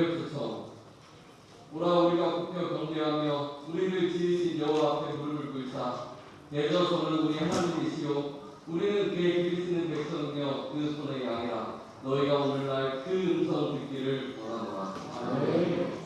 너의 초청. 오라 우리가 국혀 경배하며 우리를 지으신 여호와 앞에 무릎을 꿇자. 대저서는 우리 하나님이시요 우리는 그의 기르시는 백성이며 그 손의 양이라. 너희가 오늘날 그 음성을 듣기를 원하노라. 아멘.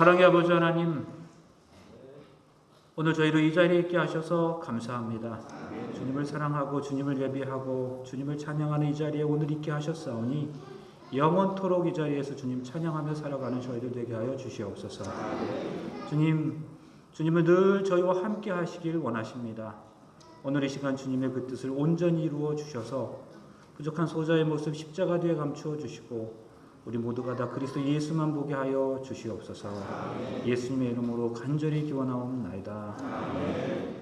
사랑의 아버지 하나님, 오늘 저희를 이 자리에 있게 하셔서 감사합니다. 주님을 사랑하고 주님을 예비하고 주님을 찬양하는 이 자리에 오늘 있게 하셨사오니 영원토록 이 자리에서 주님 찬양하며 살아가는 저희들 되게 하여 주시옵소서. 주님은 늘 저희와 함께 하시길 원하십니다. 오늘 이 시간 주님의 그 뜻을 온전히 이루어 주셔서 부족한 소자의 모습 십자가 뒤에 감추어 주시고 우리 모두가 다 그리스도 예수만 보게 하여 주시옵소서. 예수님의 이름으로 간절히 기원하옵나이다. 아멘.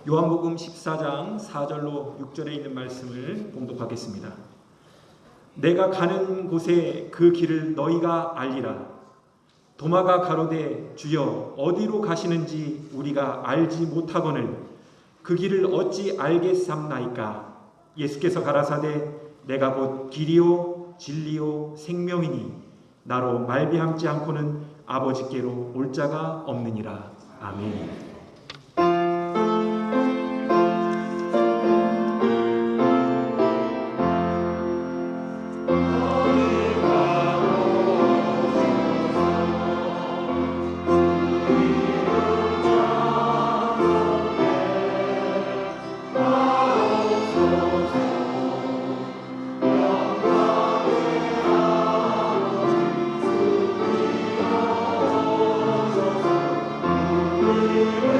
요한복음 14장 4절로 6절에 있는 말씀을 봉독하겠습니다. 내가 가는 곳에 그 길을 너희가 알리라. 도마가 가로되 주여 어디로 가시는지 우리가 알지 못하거늘 그 길을 어찌 알겠삼나이까. 예수께서 가라사대 내가 곧 길이요 진리요 생명이니 나로 말미암지 않고는 아버지께로 올 자가 없느니라. 아멘. Amen.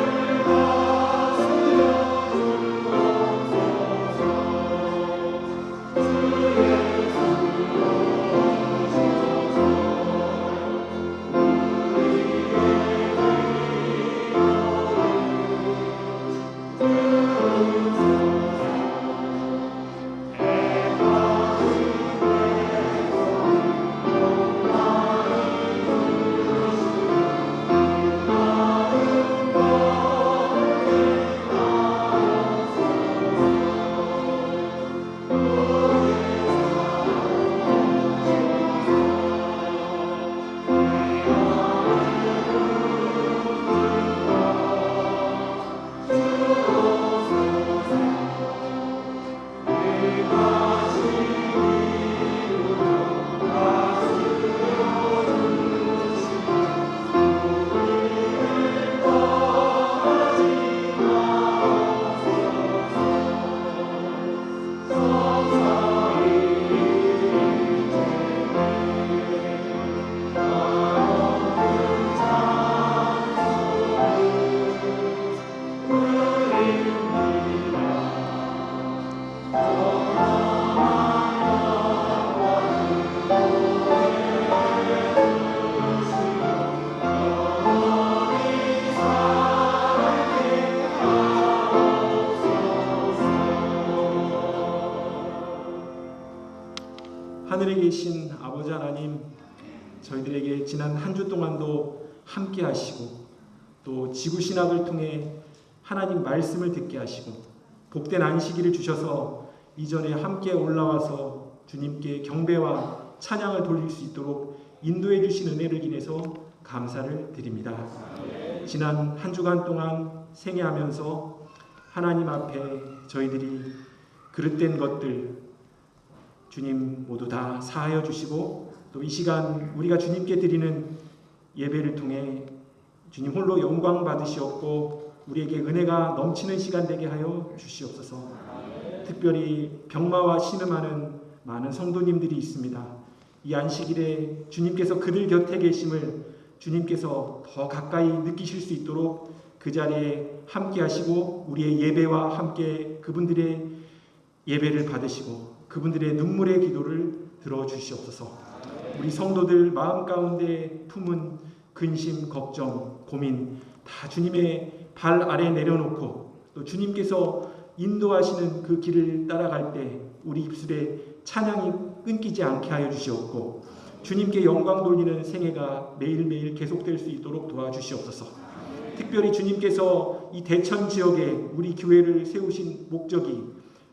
저희들에게 지난 한 주 동안도 함께 하시고 또 지구신학을 통해 하나님 말씀을 듣게 하시고 복된 안식일을 주셔서 이전에 함께 올라와서 주님께 경배와 찬양을 돌릴 수 있도록 인도해 주신 은혜를 인해서 감사를 드립니다. 지난 한 주간 동안 생애하면서 하나님 앞에 저희들이 그릇된 것들 주님 모두 다 사하여 주시고 또 이 시간 우리가 주님께 드리는 예배를 통해 주님 홀로 영광 받으시옵고 우리에게 은혜가 넘치는 시간 되게 하여 주시옵소서. 특별히 병마와 신음하는 많은 성도님들이 있습니다. 이 안식일에 주님께서 그들 곁에 계심을 주님께서 더 가까이 느끼실 수 있도록 그 자리에 함께 하시고 우리의 예배와 함께 그분들의 예배를 받으시고 그분들의 눈물의 기도를 들어주시옵소서. 우리 성도들 마음 가운데 품은 근심, 걱정, 고민 다 주님의 발 아래 내려놓고 또 주님께서 인도하시는 그 길을 따라갈 때 우리 입술에 찬양이 끊기지 않게 하여 주시옵고 주님께 영광 돌리는 생애가 매일매일 계속될 수 있도록 도와주시옵소서. 특별히 주님께서 이 대천 지역에 우리 교회를 세우신 목적이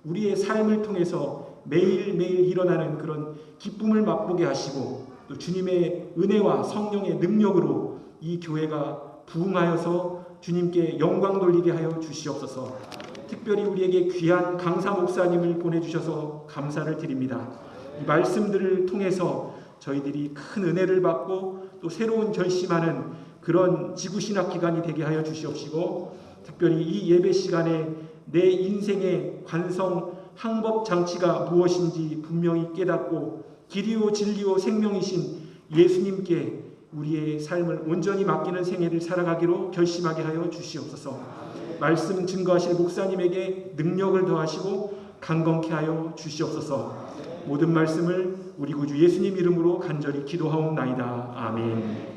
우리의 삶을 통해서 매일매일 일어나는 그런 기쁨을 맛보게 하시고 또 주님의 은혜와 성령의 능력으로 이 교회가 부흥하여서 주님께 영광 돌리게 하여 주시옵소서. 특별히 우리에게 귀한 강사 목사님을 보내주셔서 감사를 드립니다. 이 말씀들을 통해서 저희들이 큰 은혜를 받고 또 새로운 결심하는 그런 지구신학 기간이 되게 하여 주시옵시고 특별히 이 예배 시간에 내 인생의 관성 항법 장치가 무엇인지 분명히 깨닫고 길이요 진리요 생명이신 예수님께 우리의 삶을 온전히 맡기는 생애를 살아가기로 결심하게 하여 주시옵소서. 말씀 증거하실 목사님에게 능력을 더하시고 강건케 하여 주시옵소서. 모든 말씀을 우리 구주 예수님 이름으로 간절히 기도하옵나이다. 아멘.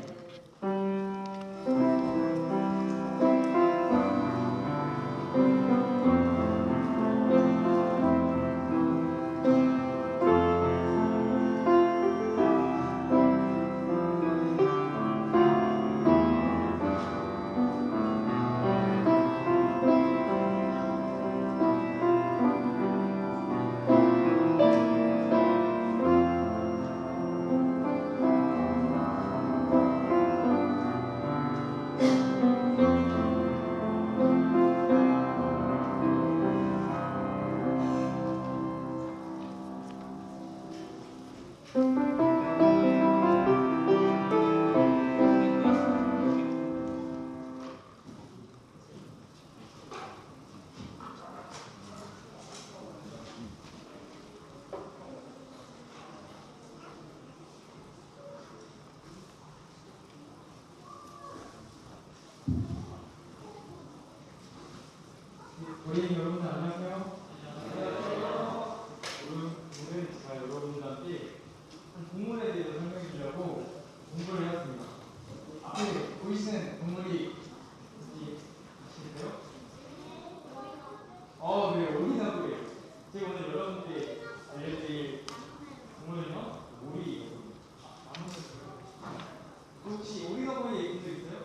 고객님 여러분 안녕하세요. 오늘 제가 여러분들한테 동물에 대해서 설명해 주려고 공부를 해왔습니다. 앞에 보이시는 동물이 아시겠어요? 네, 오리나무예요. 제가 오늘 여러분께 알려드릴 동물은요, 오리. 혹시 오리나무에 얘기 본 적 있어요?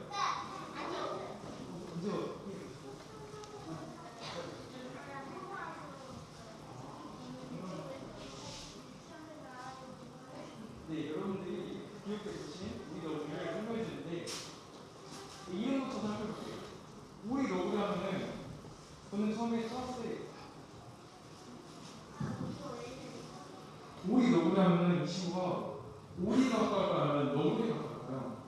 그죠? 네, 여러분들이 교육때 보신 우리 너구리를 설명해 주는데 이름부터 살펴볼게요. 우리 너구리 하면은 저는 처음에 찾았을 때 오리 너구리 하면은 이 친구가 오리가 가까울까요? 아니면 너구리가 가까울까요?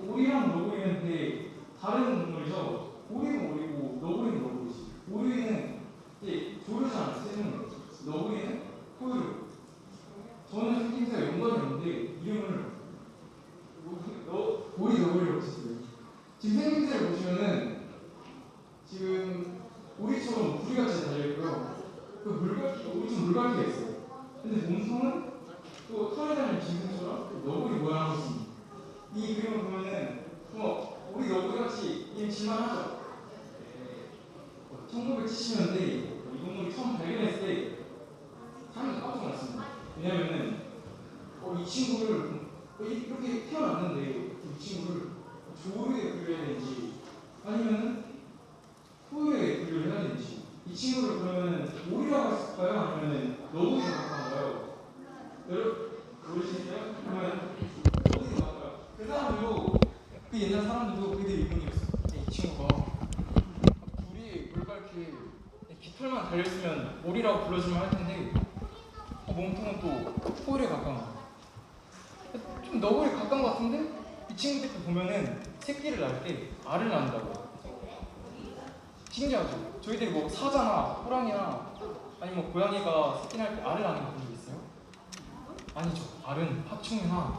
오리랑 너구리는 되게 다른 동물이죠. 오리는 오리고 너구리는 너구리지. 오리는 이제 조르지 않았어요. 너구리는 포유류. 저는 생김새가 연관이 없는데 이름을 오리 너구리라고 했어요. 지금 생김새를 보시면은 지금 오리처럼 부리같이 달려있고요. 그 물갈퀴, 오리처럼 물갈퀴가 있어요. 근데 몸통은 또 털에 달린 짐승처럼 너구리 모양으로 있습니다. 이 그림을 보면은 우리 너구리같이 이름질만 하죠. 1970년대 이 동물이 처음 발견했을 때 사람들이 깜짝 놀랐습니다. 왜냐면은 이 친구를 이렇게 태어났는데 이 친구를 조류에 분류해야 되는지 아니면 포유에 분류를 해야 되는지 이 친구를 그러면 오리라고 했을까요? 아니면 너구리에 가까운가요? 여러분 모르시나요? 그러면 너구리에 가까워요. 그 사람들도 그 옛날 사람들도 그들 의문이었어요. 이 친구가 불이 물갈퀴 깃털만 달렸으면 오리라고 불러주면 할 텐데 몸통은 또 포유에 가까운 거예요. 좀 너구리에 가까운 것 같은데 이 친구들 보면은 새끼를 낳을 때 알을 낳는다고. 신기하죠? 저희들이 뭐 사자나 호랑이나 아니면 뭐 고양이가 새끼 낳을 때 알을 낳는 거 본 적 있어요? 아니죠. 알은 파충류나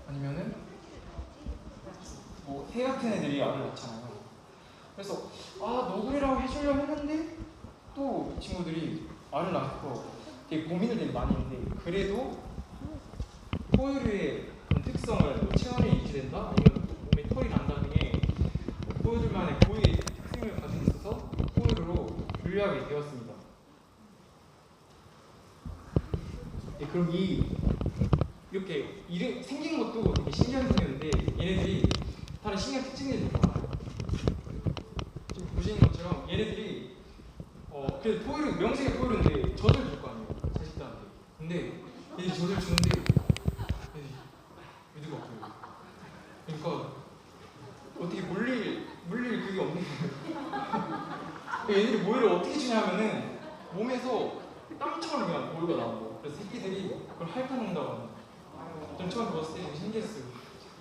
아니면은 뭐 새 같은 애들이 알을 낳잖아요. 그래서 너구리라고 해주려고 했는데 또 이 친구들이 알을 낳고 되게 고민을 되게 많이 했는데 그래도 포유류의 특성을 뭐 체온이 유지된다 아니면 몸에 털이 난다 등의 포유들만의 고유의 특징을 가지고 있어서 포유류로 분류하게 되었습니다. 네, 그럼 이렇게 이름 생긴 것도 되게 신기한 생겼는데 얘네들이 다른 신기한 특징들이 되게 많아요. 지금 보시는 것처럼 얘네들이 그래도 포유류 명색이 포유류인데 젖을 줄 거 아니에요 자식들한테. 근데 얘들이 젖을 주는데 의도가 없어요. 그러니까 어떻게 물릴 그게 없는 거예요. 얘들이 모유를 어떻게 주냐면은 몸에서 땀처럼 그냥 모유가 나온 거예요. 그래서 새끼들이 그걸 핥아먹는다고 합니다. 전 처음 봤을 때 되게 신기했어요.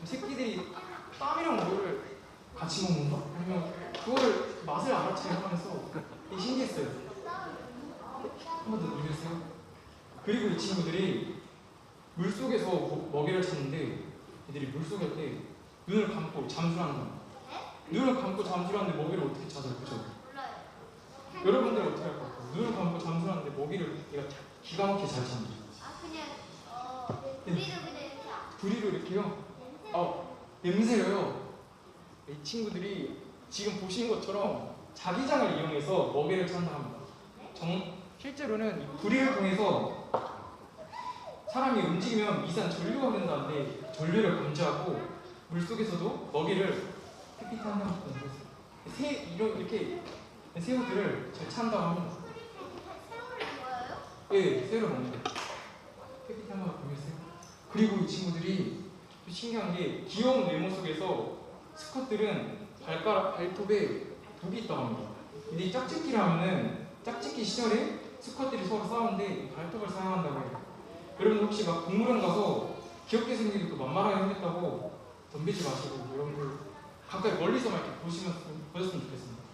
새끼들이 땀이랑 모유를 같이 먹는가? 아니면 그거를 맛을 알아채려 하면서 되게 신기했어요. 한 번 더 보겠어요? 그리고 이 친구들이 물속에서 먹이를 찾는데 애들이 물속에 할 때 눈을 감고 잠수를 하는 거예요. 눈을 감고 잠수를 하는데 먹이를 어떻게 찾아요? 그죠? 여러분들은 어떻게 할 것 같아요? 눈을 감고 잠수를 하는데 먹이를 얘가 기가 막히게 잘 찾는 거예요. 부리로 이렇게요? 냄새로요. 이 친구들이 지금 보시는 것처럼 자기장을 이용해서 먹이를 찾는다 합니다. 실제로는 이 부리를 통해서 사람이 움직이면 이상 전류가 된다는데 전류를 감지하고 물속에서도 먹이를 햇빛 한다고 보여요. 이렇게 새우들을 잘 찬다고 합니다. 네, 새우를 먹는데 햇빛 한다고 보였어요. 그리고 이 친구들이 신기한 게 귀여운 외모 속에서 수컷들은 발톱에 독이 있다고 합니다. 근데 이 짝짓기를 하면은 짝짓기 시절에 수컷들이 서로 싸우는데 발톱을 사용한다고 해요. 여러분 혹시 막 동물원 가서 귀엽게 생기고 또 만만하게 생겼다고 덤비지 마시고 여러분들 가까이 멀리서만 이렇게 보셨으면 좋겠습니다.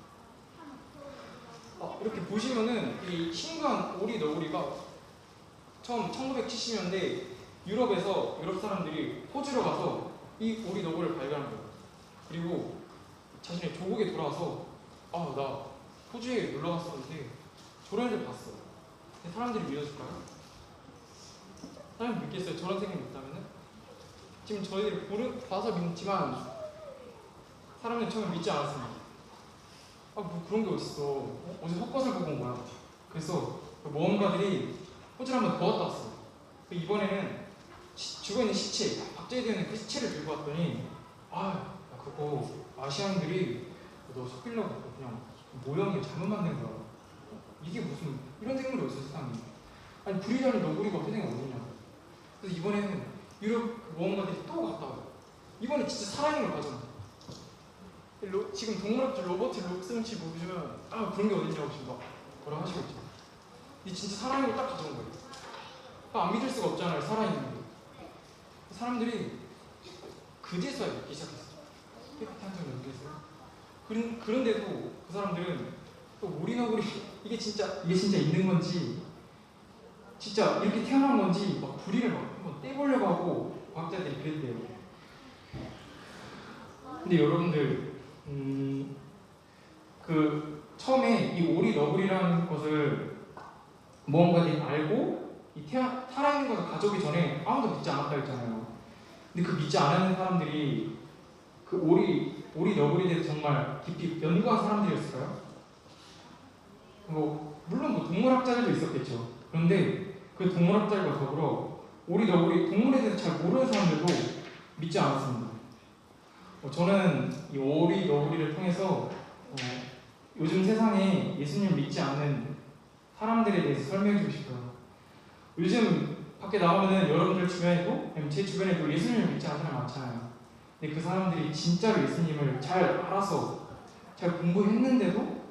이렇게 보시면은 이 신기한 오리 너구리가 처음 1970년대 유럽 사람들이 호주로 가서 이 오리 너구리를 발견한 거예요. 그리고 자신의 조국에 돌아와서 나 호주에 놀러 갔었는데 저런 애를 봤어. 근데 사람들이 믿어줄까요? 사람이 믿겠어요? 저런 생각이 있다면은? 지금 저희들이 봐서 믿지만 사람들은 처음에 믿지 않았습니다. 뭐 그런 게 어딨어. 어제 헛것을 보고 온 거야. 그래서 모험가들이 호주를 한번 더 갔다 왔어. 이번에는 죽어있는 시체, 박제되어 있는 그 시체를 들고 왔더니 그거 아시안들이 너 속이려고 그냥 모형이 잘못 만든 거야. 이게 무슨 이런 생물이 어딨어 세상에. 아니 브리자를 너구리가 어떻게 생각 없느냐. 그래서 이번에는 유럽 모험가들이 또 갔다 와요. 이번에 진짜 살아있는 걸 가져온 거야. 지금 동물학자 로버트 록슨치 보시면 그런 게 어딨냐고 지금 막 뭐라 하시고 있죠. 이 진짜 살아있는 걸 딱 가져온 거예요. 안 믿을 수가 없잖아요. 살아있는데. 사람들이 그제서야 믿기 시작했어요. 깨끗한 점을 느꼈어요. 그런데도 그 사람들은 또 오리 너구리 이게 진짜 있는 건지 진짜 이렇게 태어난 건지 막 부리를 막 한번 떼보려고 하고 과학자들이 그랬대요. 근데 여러분들 그 처음에 이 오리 너구리라는 것을 무언가들이 알고 이 살아있는 것을 가져오기 전에 아무도 믿지 않았다 했잖아요. 근데 그 믿지 않는 사람들이 그 오리 너구리에 대해서 정말 깊이 연구한 사람들이었을까요? 물론 동물학자들도 있었겠죠. 그런데 그 동물학자들과 더불어 오리 너구리 동물에 대해서 잘 모르는 사람들도 믿지 않았습니다. 저는 이 오리 너구리를 통해서 요즘 세상에 예수님을 믿지 않는 사람들에 대해서 설명해주고 싶어요. 요즘 밖에 나오면은 여러분들 주변에도 아니면 제 주변에도 예수님을 믿지 않는 사람 많잖아요. 근데 그 사람들이 진짜로 예수님을 잘 알아서 잘 공부했는데도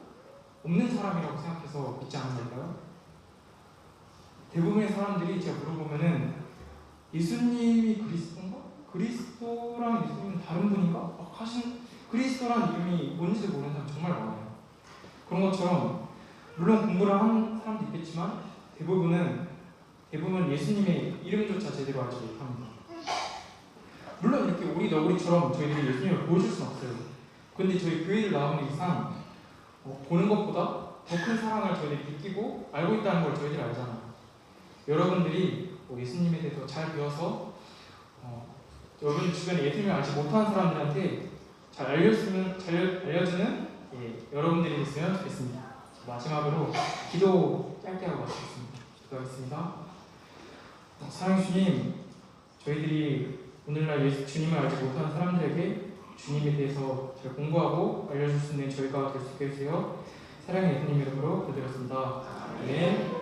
없는 사람이라고 생각해서 믿지 않는 걸까요? 대부분의 사람들이 제가 물어보면은 예수님이 그리스도인가? 그리스도랑 예수님은 다른 분인가? 막 하신 그리스도라는 이름이 뭔지도 모르는 사람 정말 많아요. 그런 것처럼 물론 공부를 한 사람도 있겠지만 대부분 예수님의 이름조차 제대로 알지 못합니다. 물론 이렇게 오리 너구리처럼 저희들이 예수님을 보여줄 수는 없어요. 그런데 저희 교회를 나오는 이상 보는 것보다 더 큰 사랑을 저희들이 느끼고 알고 있다는 걸 저희들이 알잖아요. 여러분들이 예수님에 대해서 잘 배워서 여러분 주변에 예수님을 알지 못하는 사람들한테 잘 알려주는 여러분들이 됐으면 좋겠습니다. 마지막으로 기도 짧게 하고 마치겠습니다. 기도하겠습니다. 사랑해 주님, 저희들이 오늘날 주님을 알지 못하는 사람들에게 주님에 대해서 잘 공부하고 알려줄 수 있는 저희가 될 수 있게 해주세요. 사랑의 예수님 이름으로 기도드렸습니다. 아멘.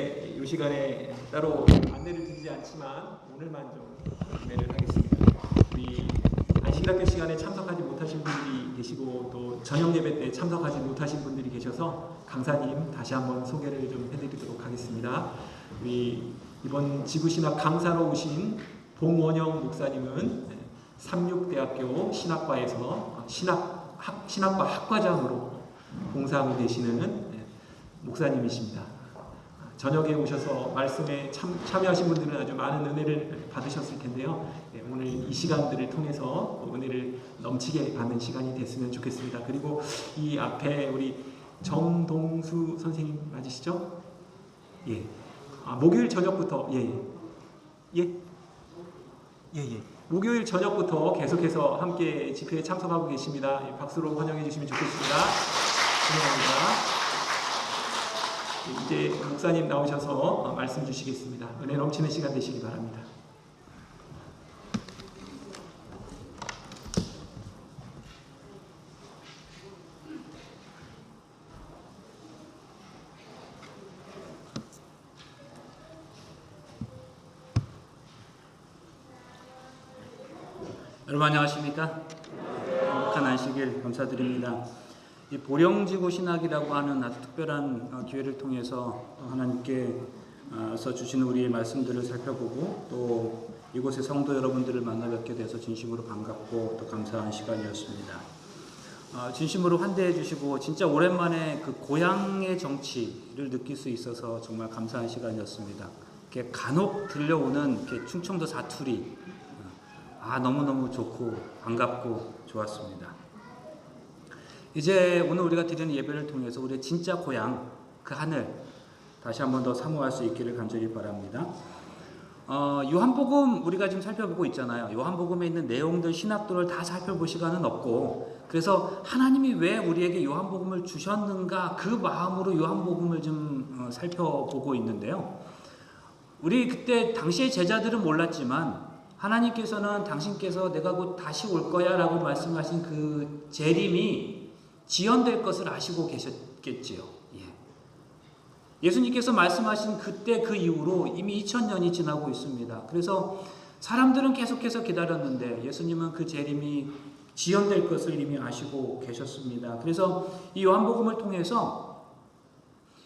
때문에 이 시간에 따로 안내를 드리지 않지만 오늘만 좀 안내를 하겠습니다. 우리 안식학교 시간에 참석하지 못하신 분들이 계시고 또 저녁 예배 때 참석하지 못하신 분들이 계셔서 강사님 다시 한번 소개를 좀 해드리도록 하겠습니다. 우리 이번 지구신학 강사로 오신 봉원영 목사님은 삼육대학교 신학과에서 신학과 학과장으로 봉사하고 계시는 목사님이십니다. 저녁에 오셔서 말씀에 참여하신 분들은 아주 많은 은혜를 받으셨을 텐데요. 오늘 이 시간들을 통해서 은혜를 넘치게 받는 시간이 됐으면 좋겠습니다. 그리고 이 앞에 우리 정동수 선생님 맞으시죠? 예. 목요일 저녁부터 목요일 저녁부터 계속해서 함께 집회에 참석하고 계십니다. 박수로 환영해 주시면 좋겠습니다. 환영합니다. 이제 목사님 나오셔서 말씀 주시겠습니다. 은혜 넘치는 시간 되시기 바랍니다. 여러분 안녕하십니까? 행복한 안식일 감사드립니다. 이 보령지구 신학이라고 하는 아주 특별한 기회를 통해서 하나님께서 주시는 우리의 말씀들을 살펴보고 또 이곳의 성도 여러분들을 만나 뵙게 돼서 진심으로 반갑고 또 감사한 시간이었습니다. 진심으로 환대해 주시고 진짜 오랜만에 그 고향의 정치를 느낄 수 있어서 정말 감사한 시간이었습니다. 이렇게 간혹 들려오는 이렇게 충청도 사투리 너무너무 좋고 반갑고 좋았습니다. 이제 오늘 우리가 드리는 예배를 통해서 우리의 진짜 고향 그 하늘 다시 한 번 더 사모할 수 있기를 간절히 바랍니다. 요한복음 우리가 지금 살펴보고 있잖아요. 요한복음에 있는 내용들 신학들을 다 살펴볼 시간은 없고 그래서 하나님이 왜 우리에게 요한복음을 주셨는가 그 마음으로 요한복음을 좀 살펴보고 있는데요. 우리 그때 당시의 제자들은 몰랐지만 하나님께서는 당신께서 내가 곧 다시 올 거야 라고 말씀하신 그 재림이 지연될 것을 아시고 계셨겠지요. 예수님께서 말씀하신 그때 그 이후로 이미 2000년이 지나고 있습니다. 그래서 사람들은 계속해서 기다렸는데 예수님은 그 재림이 지연될 것을 이미 아시고 계셨습니다. 그래서 이 요한복음을 통해서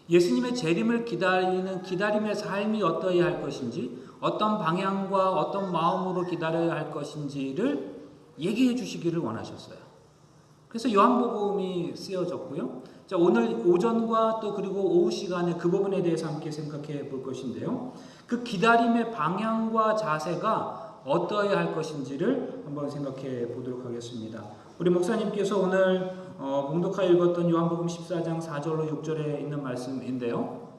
예수님의 재림을 기다리는 기다림의 삶이 어떠해야 할 것인지 어떤 방향과 어떤 마음으로 기다려야 할 것인지를 얘기해 주시기를 원하셨어요. 그래서 요한복음이 쓰여졌고요. 자, 오늘 오전과 또 그리고 오후 시간에 그 부분에 대해서 함께 생각해 볼 것인데요. 그 기다림의 방향과 자세가 어떠해야 할 것인지를 한번 생각해 보도록 하겠습니다. 우리 목사님께서 오늘 봉독하여 읽었던 요한복음 14장 4절로 6절에 있는 말씀인데요.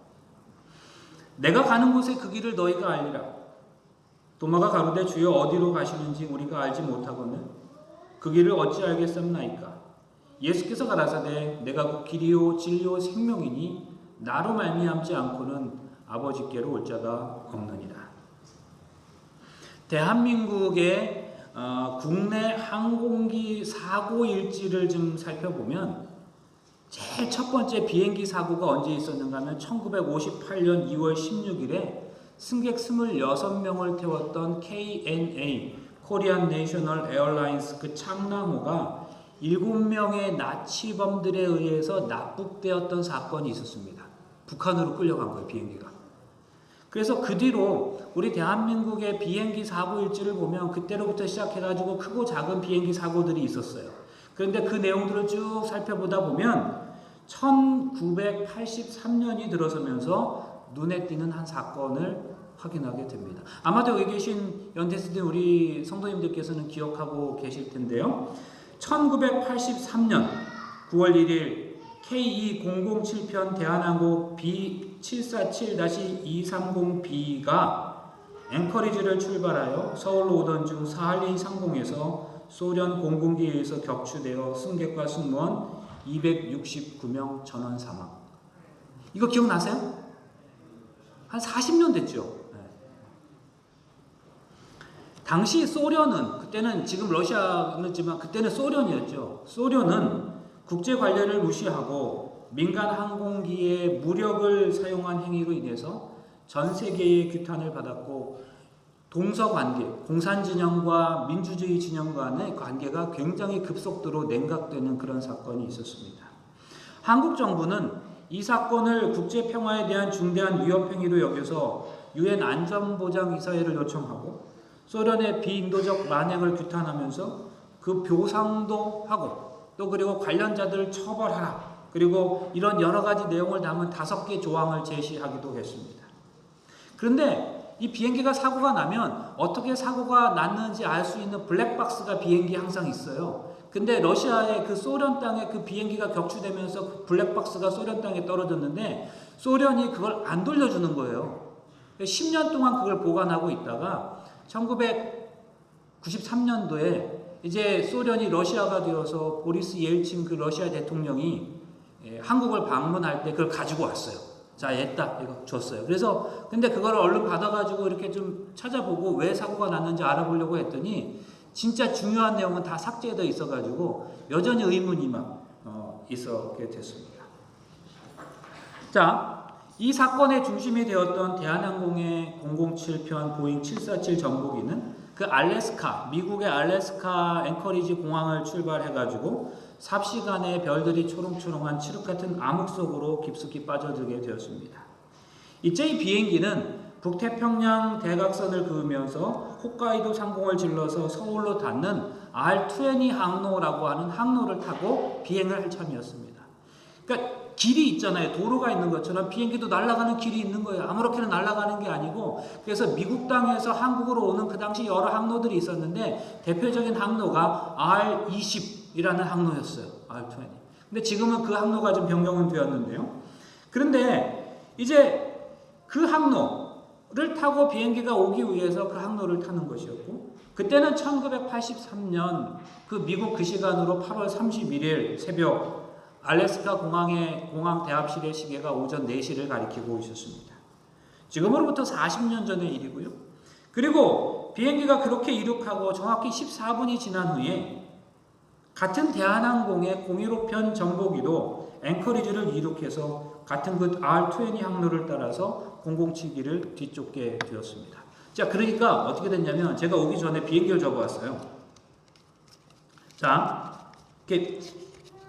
내가 가는 곳에 그 길을 너희가 알리라. 도마가 가로되 주여 어디로 가시는지 우리가 알지 못하거늘 그 길을 어찌 알겠습나이까. 예수께서 가라사대 내가 그 길이요 진리요 생명이니 나로 말미암지 않고는 아버지께로 올 자가 없느니라. 대한민국의 국내 항공기 사고 일지를 좀 살펴보면 제일 첫 번째 비행기 사고가 언제 있었는가 하면 1958년 2월 16일에 승객 26명을 태웠던 KNA 코리안 내셔널 에어라인스 그 창랑호가 7명의 나치범들에 의해서 납북되었던 사건이 있었습니다. 북한으로 끌려간 거예요, 비행기가. 그래서 그 뒤로 우리 대한민국의 비행기 사고 일지를 보면 그때로부터 시작해가지고 크고 작은 비행기 사고들이 있었어요. 그런데 그 내용들을 쭉 살펴보다 보면 1983년이 들어서면서 눈에 띄는 한 사건을 확인하게 됩니다. 아마도 여기 계신 연대스들 우리 성도님들께서는 기억하고 계실 텐데요. 1983년 9월 1일 K2007편 대한항공 B747-230B가 앵커리지를 출발하여 서울로 오던 중 사할린 상공에서 소련 공군기에 의해서 격추되어 승객과 승무원 269명 전원 사망. 이거 기억나세요? 한 40년 됐죠. 당시 소련은 그때는 지금 러시아였지만 그때는 소련이었죠. 소련은 국제 관례를 무시하고 민간 항공기의 무력을 사용한 행위로 인해서 전 세계의 규탄을 받았고 동서관계, 공산진영과 민주주의 진영 간의 관계가 굉장히 급속도로 냉각되는 그런 사건이 있었습니다. 한국 정부는 이 사건을 국제평화에 대한 중대한 위협행위로 여겨서 UN 안전보장이사회를 요청하고 소련의 비인도적 만행을 규탄하면서 그 표상도 하고 또 그리고 관련자들을 처벌하라, 그리고 이런 여러 가지 내용을 담은 5개 조항을 제시하기도 했습니다. 그런데 이 비행기가 사고가 나면 어떻게 사고가 났는지 알 수 있는 블랙박스가 비행기에 항상 있어요. 근데 러시아의 그 소련 땅에 그 비행기가 격추되면서 그 블랙박스가 소련 땅에 떨어졌는데 소련이 그걸 안 돌려주는 거예요. 10년 동안 그걸 보관하고 있다가 1993년도에 이제 소련이 러시아가 되어서 보리스 옐친 그 러시아 대통령이 한국을 방문할 때 그걸 가지고 왔어요. 자, 얘다 이거 줬어요. 그래서 근데 그걸 얼른 받아가지고 이렇게 좀 찾아보고 왜 사고가 났는지 알아보려고 했더니 진짜 중요한 내용은 다 삭제되어 있어가지고 여전히 의문이 막 있었게 됐습니다. 자, 이 사건의 중심이 되었던 대한항공의 007편 보잉 747 정보기는 그 알래스카, 미국의 알래스카 앵커리지 공항을 출발해가지고 삽시간에 별들이 초롱초롱한 칠흑 같은 암흑 속으로 깊숙이 빠져들게 되었습니다. 이때 이 비행기는 북태평양 대각선을 그으면서 홋카이도 상공을 질러서 서울로 닿는 R20 항로라고 하는 항로를 타고 비행을 할 참이었습니다. 그러니까 길이 있잖아요. 도로가 있는 것처럼 비행기도 날아가는 길이 있는 거예요. 아무렇게나 날아가는 게 아니고, 그래서 미국 땅에서 한국으로 오는 그 당시 여러 항로들이 있었는데 대표적인 항로가 R20이라는 항로였어요. R20. 근데 지금은 그 항로가 좀 변경은 되었는데요. 그런데 이제 그 항로를 타고 비행기가 오기 위해서 그 항로를 타는 것이었고, 그때는 1983년 그 미국 그 시간으로 8월 31일 새벽 알래스카 공항의 공항 대합실의 시계가 오전 4시를 가리키고 있었습니다. 지금으로부터 40년 전의 일이고요. 그리고 비행기가 그렇게 이륙하고 정확히 14분이 지난 후에 같은 대한항공의 015편 정보기도 앵커리지를 이륙해서 같은 그 R20 항로를 따라서 007기를 뒤쫓게 되었습니다. 자, 그러니까 어떻게 됐냐면 제가 오기 전에 비행기를 적어왔어요. 자, 이렇게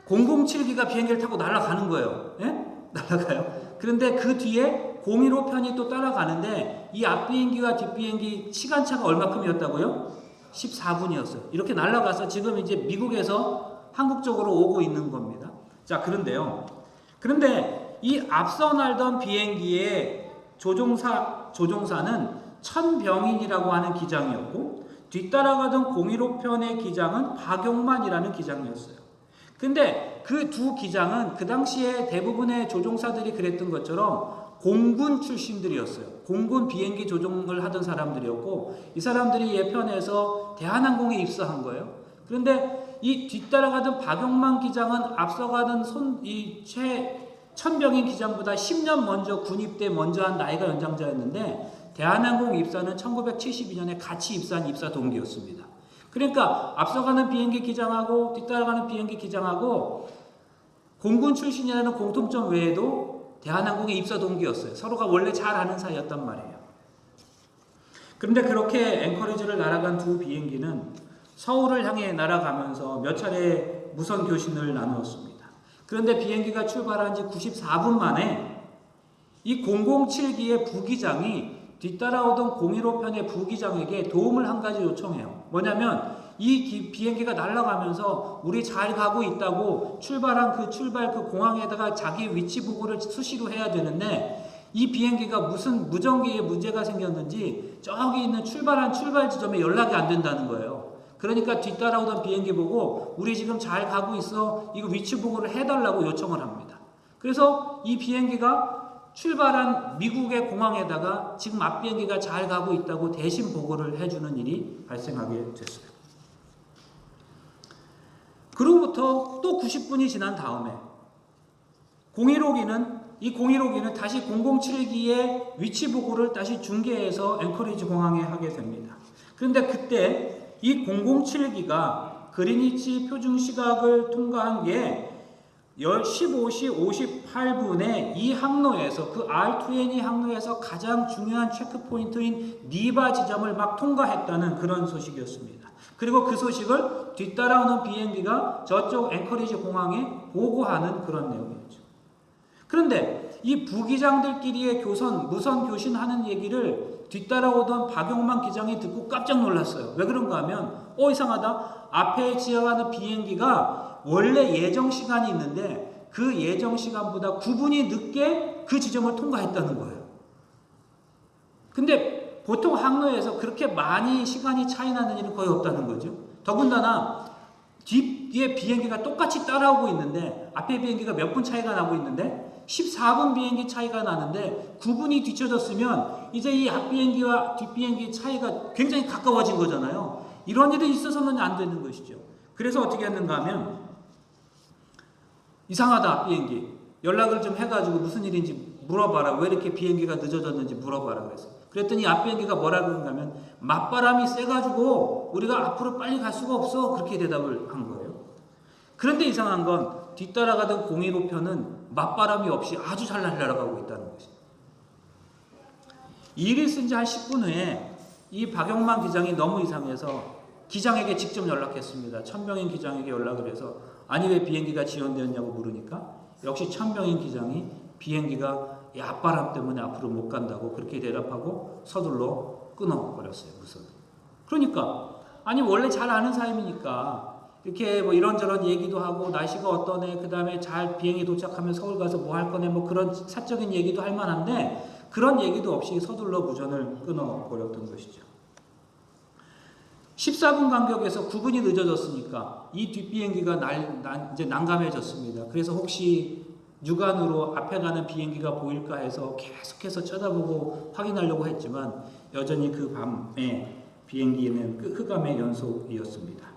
007기가 비행기를 타고 날아가는 거예요. 예? 날아가요. 그런데 그 뒤에 015편이 또 따라가는데 이 앞 비행기와 뒷 비행기 시간차가 얼마큼이었다고요? 14분이었어요. 이렇게 날아가서 지금 이제 미국에서 한국 쪽으로 오고 있는 겁니다. 자, 그런데 이 앞서 날던 비행기의 조종사는 천병인이라고 하는 기장이었고 뒤따라가던 015편의 기장은 박용만이라는 기장이었어요. 근데 그 두 기장은 그 당시에 대부분의 조종사들이 그랬던 것처럼 공군 출신들이었어요. 공군 비행기 조종을 하던 사람들이었고 이 사람들이 예편에서 대한항공에 입사한 거예요. 그런데 이 뒤따라가던 박용만 기장은 앞서가던 천병인 기장보다 10년 먼저 군입대 먼저 한 나이가 연장자였는데 대한항공 입사는 1972년에 같이 입사한 입사 동기였습니다. 그러니까 앞서가는 비행기 기장하고 뒤따라가는 비행기 기장하고 공군 출신이라는 공통점 외에도 대한항공의 입사 동기였어요. 서로가 원래 잘 아는 사이였단 말이에요. 그런데 그렇게 앵커리지를 날아간 두 비행기는 서울을 향해 날아가면서 몇 차례 무선 교신을 나누었습니다. 그런데 비행기가 출발한 지 94분 만에 이 007기의 부기장이 뒤따라오던 015편의 부기장에게 도움을 한 가지 요청해요. 뭐냐면 이 비행기가 날아가면서 우리 잘 가고 있다고 출발한 그 공항에다가 자기 위치 보고를 수시로 해야 되는데 이 비행기가 무슨 무전기에 문제가 생겼는지 저기 있는 출발 지점에 연락이 안 된다는 거예요. 그러니까 뒤따라오던 비행기 보고 우리 지금 잘 가고 있어. 이거 위치 보고를 해달라고 요청을 합니다. 그래서 이 비행기가 출발한 미국의 공항에다가 지금 앞 비행기가 잘 가고 있다고 대신 보고를 해주는 일이 발생하게 됐어요. 그로부터 또 90분이 지난 다음에 015기는 다시 007기의 위치 보고를 다시 중계해서 앵커리지 공항에 하게 됩니다. 그런데 그때 이 007기가 그리니치 표준 시각을 통과한 게 15시 58분에 이 항로에서 그 R2N2 항로에서 가장 중요한 체크포인트인 니바 지점을 막 통과했다는 그런 소식이었습니다. 그리고 그 소식을 뒤따라오는 비행기가 저쪽 앵커리지 공항에 보고하는 그런 내용이었죠. 그런데 이 부기장들끼리의 무선 교신하는 얘기를 뒤따라오던 박용만 기장이 듣고 깜짝 놀랐어요. 왜 그런가 하면 이상하다. 앞에 지나가는 비행기가 원래 예정 시간이 있는데 그 예정 시간보다 9분이 늦게 그 지점을 통과했다는 거예요. 근데 보통 항로에서 그렇게 많이 시간이 차이 나는 일은 거의 없다는 거죠. 더군다나 뒤에 비행기가 똑같이 따라오고 있는데 앞에 비행기가 몇 분 차이가 나고 있는데 14분 비행기 차이가 나는데 9분이 뒤쳐졌으면 이제 이 앞 비행기와 뒷 비행기 차이가 굉장히 가까워진 거잖아요. 이런 일이 있어서는 안 되는 것이죠. 그래서 어떻게 했는가 하면 이상하다 비행기 연락을 좀 해가지고 무슨 일인지 물어봐라. 왜 이렇게 비행기가 늦어졌는지 물어봐라 그래서. 그랬더니 앞 비행기가 뭐라고 그런가 하면 맞바람이 세가지고 우리가 앞으로 빨리 갈 수가 없어 그렇게 대답을 한 거예요. 그런데 이상한 건 뒤따라가던 015편은 맞바람이 없이 아주 잘 날아가고 있다는 것이죠. 이 일이 쓴 지 한 10분 후에 이 박용만 기장이 너무 이상해서 기장에게 직접 연락했습니다. 천병인 기장에게 연락을 해서 아니 왜 비행기가 지연되었냐고 물으니까 역시 천병인 기장이 비행기가 앞바람 때문에 앞으로 못 간다고 그렇게 대답하고 서둘러 끊어버렸어요. 우선. 그러니까 아니 원래 잘 아는 사람이니까 이렇게 뭐 이런저런 얘기도 하고 날씨가 어떠네 그 다음에 잘 비행기 도착하면 서울 가서 뭐 할 거네 뭐 그런 사적인 얘기도 할 만한데 그런 얘기도 없이 서둘러 무전을 끊어버렸던 것이죠. 14분 간격에서 9분이 늦어졌으니까 이 뒷비행기가 이제 난감해졌습니다. 그래서 혹시 육안으로 앞에 가는 비행기가 보일까 해서 계속해서 쳐다보고 확인하려고 했지만 여전히 그 밤에 비행기에는 흑암의 연속이었습니다.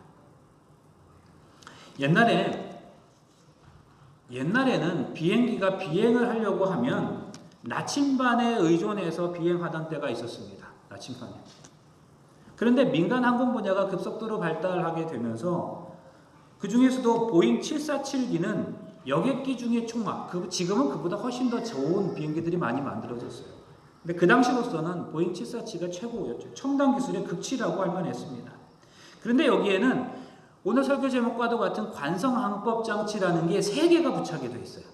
옛날에는 비행기가 비행을 하려고 하면 나침반에 의존해서 비행하던 때가 있었습니다. 나침반에. 그런데 민간 항공 분야가 급속도로 발달하게 되면서 그 중에서도 보잉 747기는 여객기 중에 총합, 지금은 그보다 훨씬 더 좋은 비행기들이 많이 만들어졌어요. 근데 그 당시로서는 보잉 747가 최고였죠. 첨단 기술의 극치라고 할 만했습니다. 그런데 여기에는 오늘 설교 제목과도 같은 관성항법장치라는 게 3개가 부착이 되어 있어요.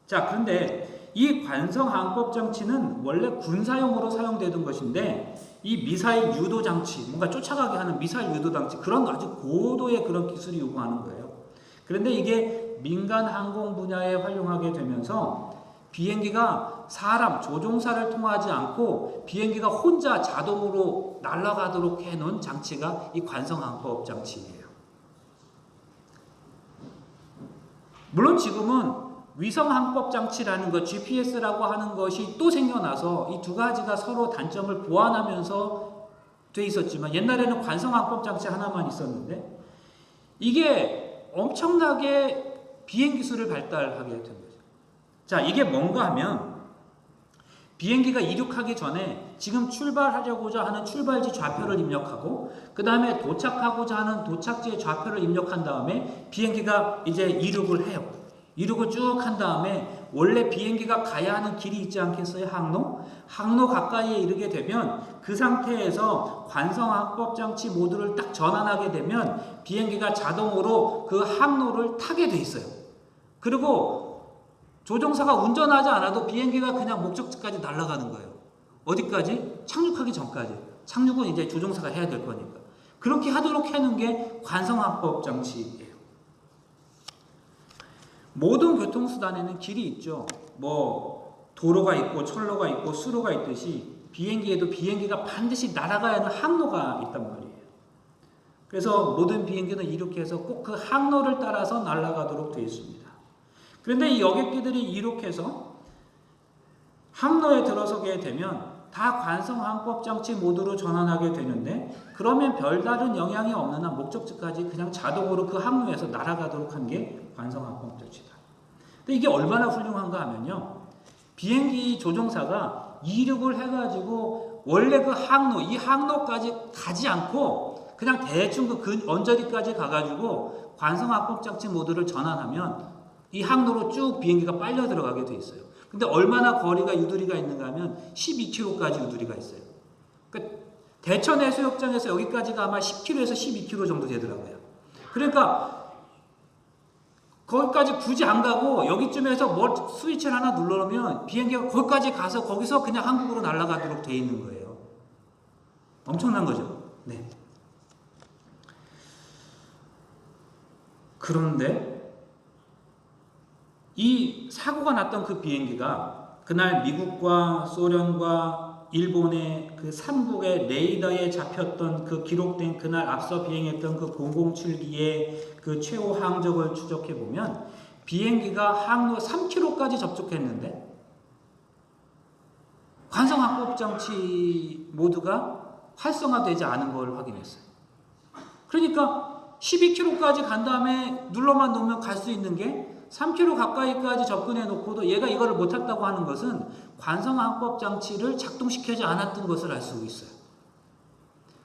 자, 그런데 이 관성항법장치는 원래 군사용으로 사용되던 것인데 이 미사일 유도장치, 뭔가 쫓아가게 하는 미사일 유도장치, 그런 아주 고도의 그런 기술이 요구하는 거예요. 그런데 이게 민간 항공 분야에 활용하게 되면서 비행기가 사람, 조종사를 통하지 않고 비행기가 혼자 자동으로 날아가도록 해놓은 장치가 이 관성항법 장치예요. 물론 지금은 위성항법 장치라는 것, GPS라고 하는 것이 또 생겨나서 이 두 가지가 서로 단점을 보완하면서 돼 있었지만 옛날에는 관성항법 장치 하나만 있었는데 이게 엄청나게 비행 기술을 발달하게 된 거죠. 자, 이게 뭔가 하면 비행기가 이륙하기 전에 지금 출발하려고자 하는 출발지 좌표를 입력하고 그 다음에 도착하고자 하는 도착지의 좌표를 입력한 다음에 비행기가 이제 이륙을 해요. 이륙을 쭉 한 다음에 원래 비행기가 가야 하는 길이 있지 않겠어요? 항로 가까이에 이르게 되면 그 상태에서 관성항법장치 모드를 딱 전환하게 되면 비행기가 자동으로 그 항로를 타게 돼 있어요. 그리고 조종사가 운전하지 않아도 비행기가 그냥 목적지까지 날아가는 거예요. 어디까지? 착륙하기 전까지. 착륙은 이제 조종사가 해야 될 거니까. 그렇게 하도록 해놓은 게 관성항법장치예요. 모든 교통수단에는 길이 있죠. 뭐 도로가 있고 철로가 있고 수로가 있듯이 비행기에도 비행기가 반드시 날아가야 하는 항로가 있단 말이에요. 그래서 모든 비행기는 이렇게 해서 꼭 그 항로를 따라서 날아가도록 되어 있습니다. 그런데 이 여객기들이 이륙해서 항로에 들어서게 되면 다 관성항법장치 모드로 전환하게 되는데 그러면 별다른 영향이 없는 한 목적지까지 그냥 자동으로 그 항로에서 날아가도록 한 게 관성항법장치다. 근데 이게 얼마나 훌륭한가 하면요. 비행기 조종사가 이륙을 해가지고 원래 그 항로, 이 항로까지 가지 않고 그냥 대충 그 언저리까지 가가지고 관성항법장치 모드를 전환하면 이 항로로 쭉 비행기가 빨려 들어가게 돼 있어요. 근데 얼마나 거리가 유두리가 있는가 하면 12km까지 유두리가 있어요. 그러니까 대천 해수욕장에서 여기까지가 아마 10km에서 12km 정도 되더라고요. 그러니까 거기까지 굳이 안 가고 여기쯤에서 뭐 스위치를 하나 눌러놓으면 비행기가 거기까지 가서 거기서 그냥 한국으로 날아가도록 돼 있는 거예요. 엄청난 거죠. 네. 그런데 이 사고가 났던 그 비행기가 그날 미국과 소련과 일본의 그 3국의 레이더에 잡혔던 그 기록된 그날 앞서 비행했던 그 007기의 그 최후 항적을 추적해 보면 비행기가 항로 3km까지 접촉했는데 관성 합법 장치 모두가 활성화되지 않은 걸 확인했어요. 그러니까 12km까지 간 다음에 눌러만 놓으면 갈 수 있는 게 3km 가까이까지 접근해 놓고도 얘가 이거를 못했다고 하는 것은 관성항법 장치를 작동시키지 않았던 것을 알 수 있어요.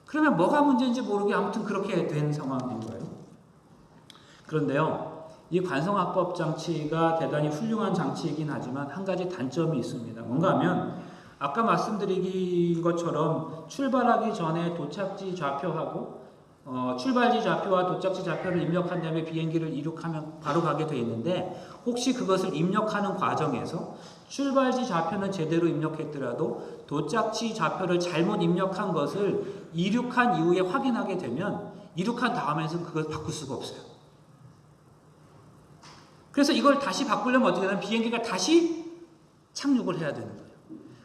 그러면 뭐가 문제인지 모르게 아무튼 그렇게 된 상황인 거예요. 그런데요, 이 관성항법 장치가 대단히 훌륭한 장치이긴 하지만 한 가지 단점이 있습니다. 뭔가 하면 아까 말씀드린 것처럼 출발하기 전에 도착지 좌표하고 출발지 좌표와 도착지 좌표를 입력한 다음에 비행기를 이륙하면 바로 가게 되어 있는데 혹시 그것을 입력하는 과정에서 출발지 좌표는 제대로 입력했더라도 도착지 좌표를 잘못 입력한 것을 이륙한 이후에 확인하게 되면 이륙한 다음에는 그걸 바꿀 수가 없어요. 그래서 이걸 다시 바꾸려면 어떻게 되냐면 비행기가 다시 착륙을 해야 되는 거예요.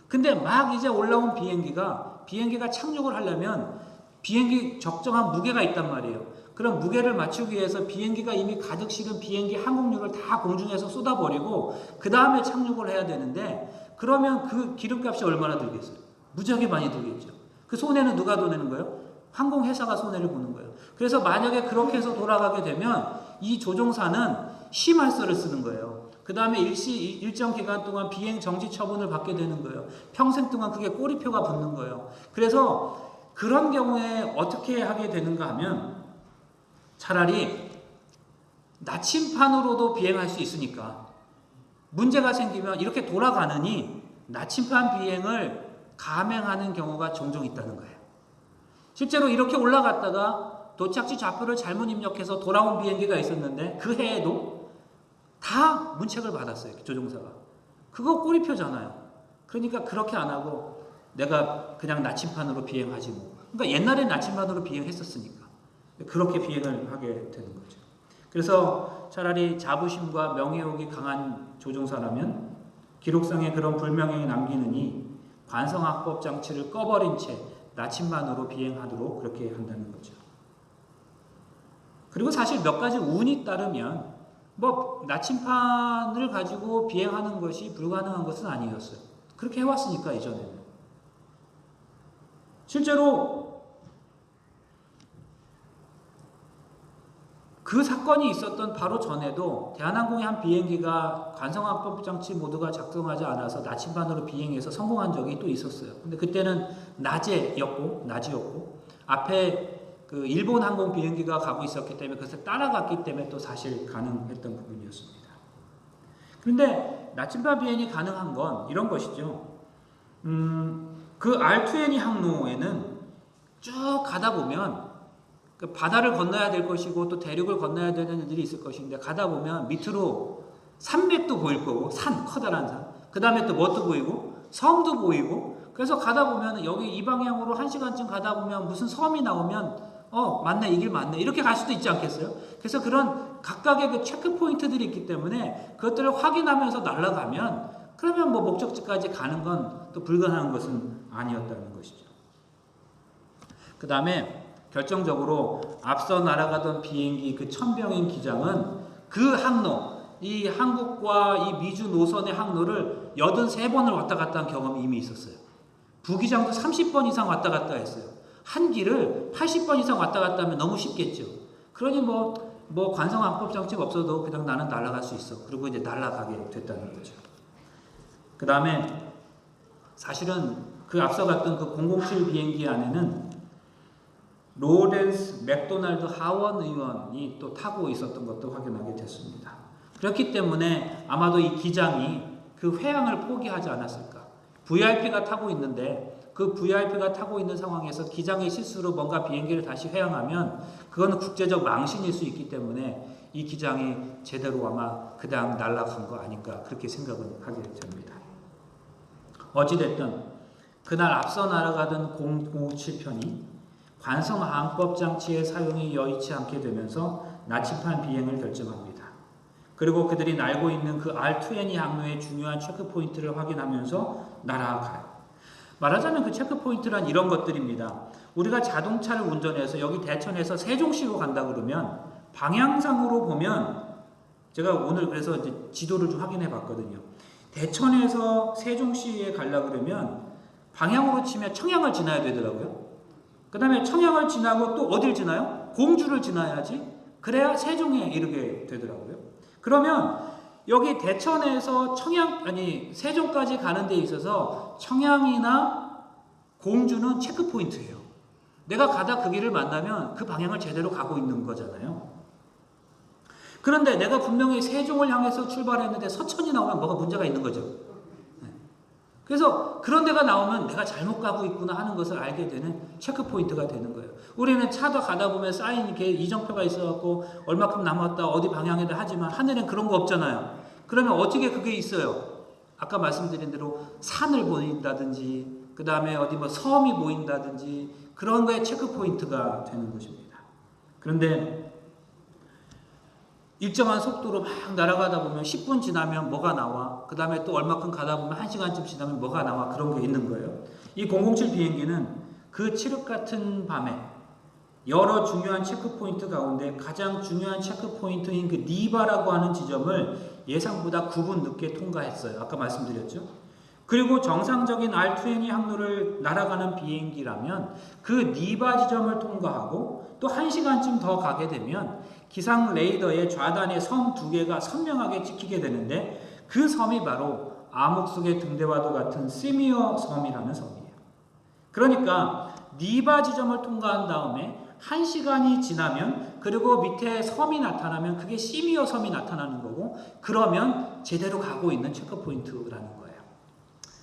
근데 막 이제 올라온 비행기가 착륙을 하려면 비행기 적정한 무게가 있단 말이에요. 그럼 무게를 맞추기 위해서 비행기가 이미 가득 실은 비행기 항공유를 다 공중에서 쏟아버리고 그 다음에 착륙을 해야 되는데 그러면 그 기름값이 얼마나 들겠어요? 무지하게 많이 들겠죠. 그 손해는 누가 도내는 거예요? 항공회사가 손해를 보는 거예요. 그래서 만약에 그렇게 해서 돌아가게 되면 이 조종사는 심할서를 쓰는 거예요. 그 다음에 일정 기간 동안 비행 정지 처분을 받게 되는 거예요. 평생 동안 그게 꼬리표가 붙는 거예요. 그래서 그런 경우에 어떻게 하게 되는가 하면 차라리 나침판으로도 비행할 수 있으니까 문제가 생기면 이렇게 돌아가느니 나침판 비행을 감행하는 경우가 종종 있다는 거예요. 실제로 이렇게 올라갔다가 도착지 좌표를 잘못 입력해서 돌아온 비행기가 있었는데 그 해에도 다 문책을 받았어요. 조종사가. 그거 꼬리표잖아요. 그러니까 그렇게 안 하고 내가 그냥 나침판으로 비행하지 뭐. 그러니까 옛날에 나침판으로 비행했었으니까 그렇게 비행을 하게 되는 거죠. 그래서 차라리 자부심과 명예욕이 강한 조종사라면 기록상에 그런 불명예를 남기느니 관성항법 장치를 꺼버린 채 나침반으로 비행하도록 그렇게 한다는 거죠. 그리고 사실 몇 가지 운이 따르면 뭐 나침판을 가지고 비행하는 것이 불가능한 것은 아니었어요. 그렇게 해왔으니까 이전에는. 실제로 그 사건이 있었던 바로 전에도 대한항공의 한 비행기가 관성항법 장치 모두가 작동하지 않아서 나침반으로 비행해서 성공한 적이 또 있었어요. 근데 그때는 낮이었고 앞에 그 일본 항공 비행기가 가고 있었기 때문에 그것을 따라갔기 때문에 또 사실 가능했던 부분이었습니다. 그런데 나침반 비행이 가능한 건 이런 것이죠. 그 R2N 항로에는 쭉 가다 보면 그 바다를 건너야 될 것이고 또 대륙을 건너야 되는 일이 있을 것인데 가다 보면 밑으로 산맥도 보일 거고 커다란 산. 그 다음에 또 뭣도 보이고 섬도 보이고 그래서 가다 보면 여기 이 방향으로 1시간쯤 가다 보면 무슨 섬이 나오면 맞네, 이 길 맞네 이렇게 갈 수도 있지 않겠어요? 그래서 그런 각각의 그 체크 포인트들이 있기 때문에 그것들을 확인하면서 날아가면 그러면 뭐 목적지까지 가는 건 또 불가능한 것은 아니었다는 것이죠. 그 다음에 결정적으로 앞서 날아가던 비행기 그 천병인 기장은 그 항로, 이 한국과 이 미주 노선의 항로를 83번을 왔다 갔다 한 경험이 이미 있었어요. 부기장도 30번 이상 왔다 갔다 했어요. 한 길을 80번 이상 왔다 갔다 하면 너무 쉽겠죠. 그러니 뭐 관성항법 장치가 없어도 그냥 나는 날아갈 수 있어. 그리고 이제 날아가게 됐다는 거죠. 그 다음에 사실은 그 앞서 갔던 그 007 비행기 안에는 로렌스 맥도날드 하원 의원이 또 타고 있었던 것도 확인하게 됐습니다. 그렇기 때문에 아마도 이 기장이 그 회항을 포기하지 않았을까. VIP가 타고 있는데 그 VIP가 타고 있는 상황에서 기장의 실수로 뭔가 비행기를 다시 회항하면 그거는 국제적 망신일 수 있기 때문에 이 기장이 제대로 아마 그냥 날아간 거 아닌가 그렇게 생각을 하게 됩니다. 어찌됐든 그날 앞서 날아가던 057편이 관성항법 장치의 사용이 여의치 않게 되면서 나침반 비행을 결정합니다. 그리고 그들이 날고 있는 그 R-20 항로의 중요한 체크포인트를 확인하면서 날아가요. 말하자면 그 체크포인트란 이런 것들입니다. 우리가 자동차를 운전해서 여기 대천에서 세종시로 간다 그러면 방향상으로 보면 제가 오늘 그래서 이제 지도를 좀 확인해 봤거든요. 대천에서 세종시에 가려고 그러면 방향으로 치면 청양을 지나야 되더라고요. 그 다음에 청양을 지나고 또 어딜 지나요? 공주를 지나야지. 그래야 세종에 이르게 되더라고요. 그러면 여기 대천에서 세종까지 가는 데 있어서 청양이나 공주는 체크포인트예요. 내가 가다 그 길을 만나면 그 방향을 제대로 가고 있는 거잖아요. 그런데 내가 분명히 세종을 향해서 출발했는데 서천이 나오면 뭐가 문제가 있는 거죠. 그래서 그런 데가 나오면 내가 잘못 가고 있구나 하는 것을 알게 되는 체크포인트가 되는 거예요. 우리는 차도 가다 보면 사인 이렇게 이정표가 있어갖고 얼마큼 남았다 어디 방향이다 하지만 하늘엔 그런 거 없잖아요. 그러면 어떻게 그게 있어요? 아까 말씀드린 대로 산을 보인다든지 그 다음에 어디 뭐 섬이 보인다든지 그런 거에 체크포인트가 되는 것입니다. 그런데 일정한 속도로 막 날아가다 보면 10분 지나면 뭐가 나와. 그 다음에 또 얼마큼 가다 보면 1시간쯤 지나면 뭐가 나와. 그런 게 있는 거예요. 이 007 비행기는 그 칠흑 같은 밤에 여러 중요한 체크포인트 가운데 가장 중요한 체크포인트인 그 니바라고 하는 지점을 예상보다 9분 늦게 통과했어요. 아까 말씀드렸죠. 그리고 정상적인 R-20 항로를 날아가는 비행기라면 그 니바 지점을 통과하고 또 1시간쯤 더 가게 되면 기상 레이더의 좌단에 섬 2개가 선명하게 찍히게 되는데 그 섬이 바로 암흑 속의 등대와도 같은 시미어 섬이라는 섬이에요. 그러니까 니바 지점을 통과한 다음에 1시간이 지나면 그리고 밑에 섬이 나타나면 그게 시미어 섬이 나타나는 거고 그러면 제대로 가고 있는 체크포인트라는 거예요.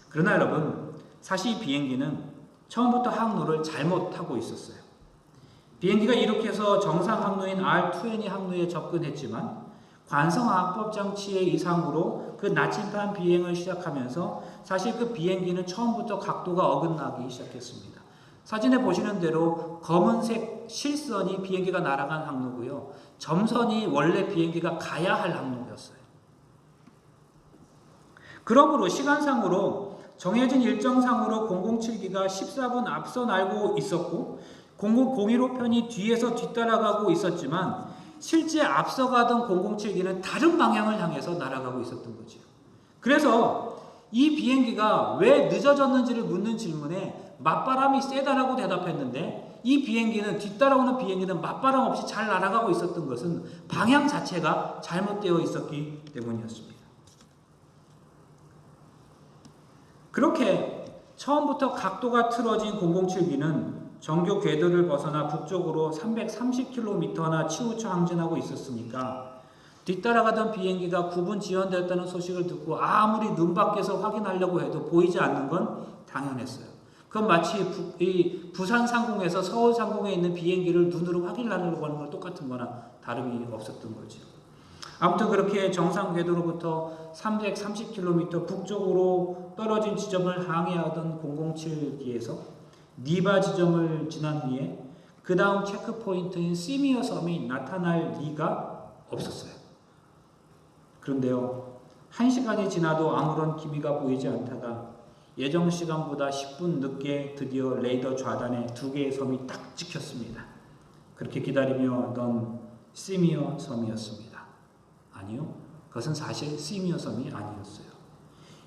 그러나 여러분 사실 이 비행기는 처음부터 항로를 잘못 타고 있었어요. 비행기가 이렇게 해서 정상 항로인 R-20 항로에 접근했지만 관성항법 장치의 이상으로 그 나침반 비행을 시작하면서 사실 그 비행기는 처음부터 각도가 어긋나기 시작했습니다. 사진에 보시는 대로 검은색 실선이 비행기가 날아간 항로고요. 점선이 원래 비행기가 가야 할 항로였어요. 그러므로 시간상으로 정해진 일정상으로 007기가 14분 앞서 날고 있었고 015편이 뒤에서 뒤따라가고 있었지만 실제 앞서가던 007기는 다른 방향을 향해서 날아가고 있었던 거죠. 그래서 이 비행기가 왜 늦어졌는지를 묻는 질문에 맞바람이 세다라고 대답했는데 이 비행기는 뒤따라오는 비행기는 맞바람 없이 잘 날아가고 있었던 것은 방향 자체가 잘못되어 있었기 때문이었습니다. 그렇게 처음부터 각도가 틀어진 007기는 정교 궤도를 벗어나 북쪽으로 330km나 치우쳐 항진하고 있었으니까 뒤따라가던 비행기가 9분 지연되었다는 소식을 듣고 아무리 눈 밖에서 확인하려고 해도 보이지 않는 건 당연했어요. 그건 마치 부산 상공에서 서울 상공에 있는 비행기를 눈으로 확인하려고 하는 건 똑같은 거나 다름이 없었던 거죠. 아무튼 그렇게 정상 궤도로부터 330km 북쪽으로 떨어진 지점을 항해하던 007기에서 니바 지점을 지난 후에 그 다음 체크포인트인 시미어 섬이 나타날 리가 없었어요. 그런데요, 1시간이 지나도 아무런 기미가 보이지 않다가 예정 시간보다 10분 늦게 드디어 레이더 좌단에 2개의 섬이 딱 찍혔습니다. 그렇게 기다리며 넌 시미어 섬이었습니다. 아니요, 그것은 사실 시미어 섬이 아니었어요.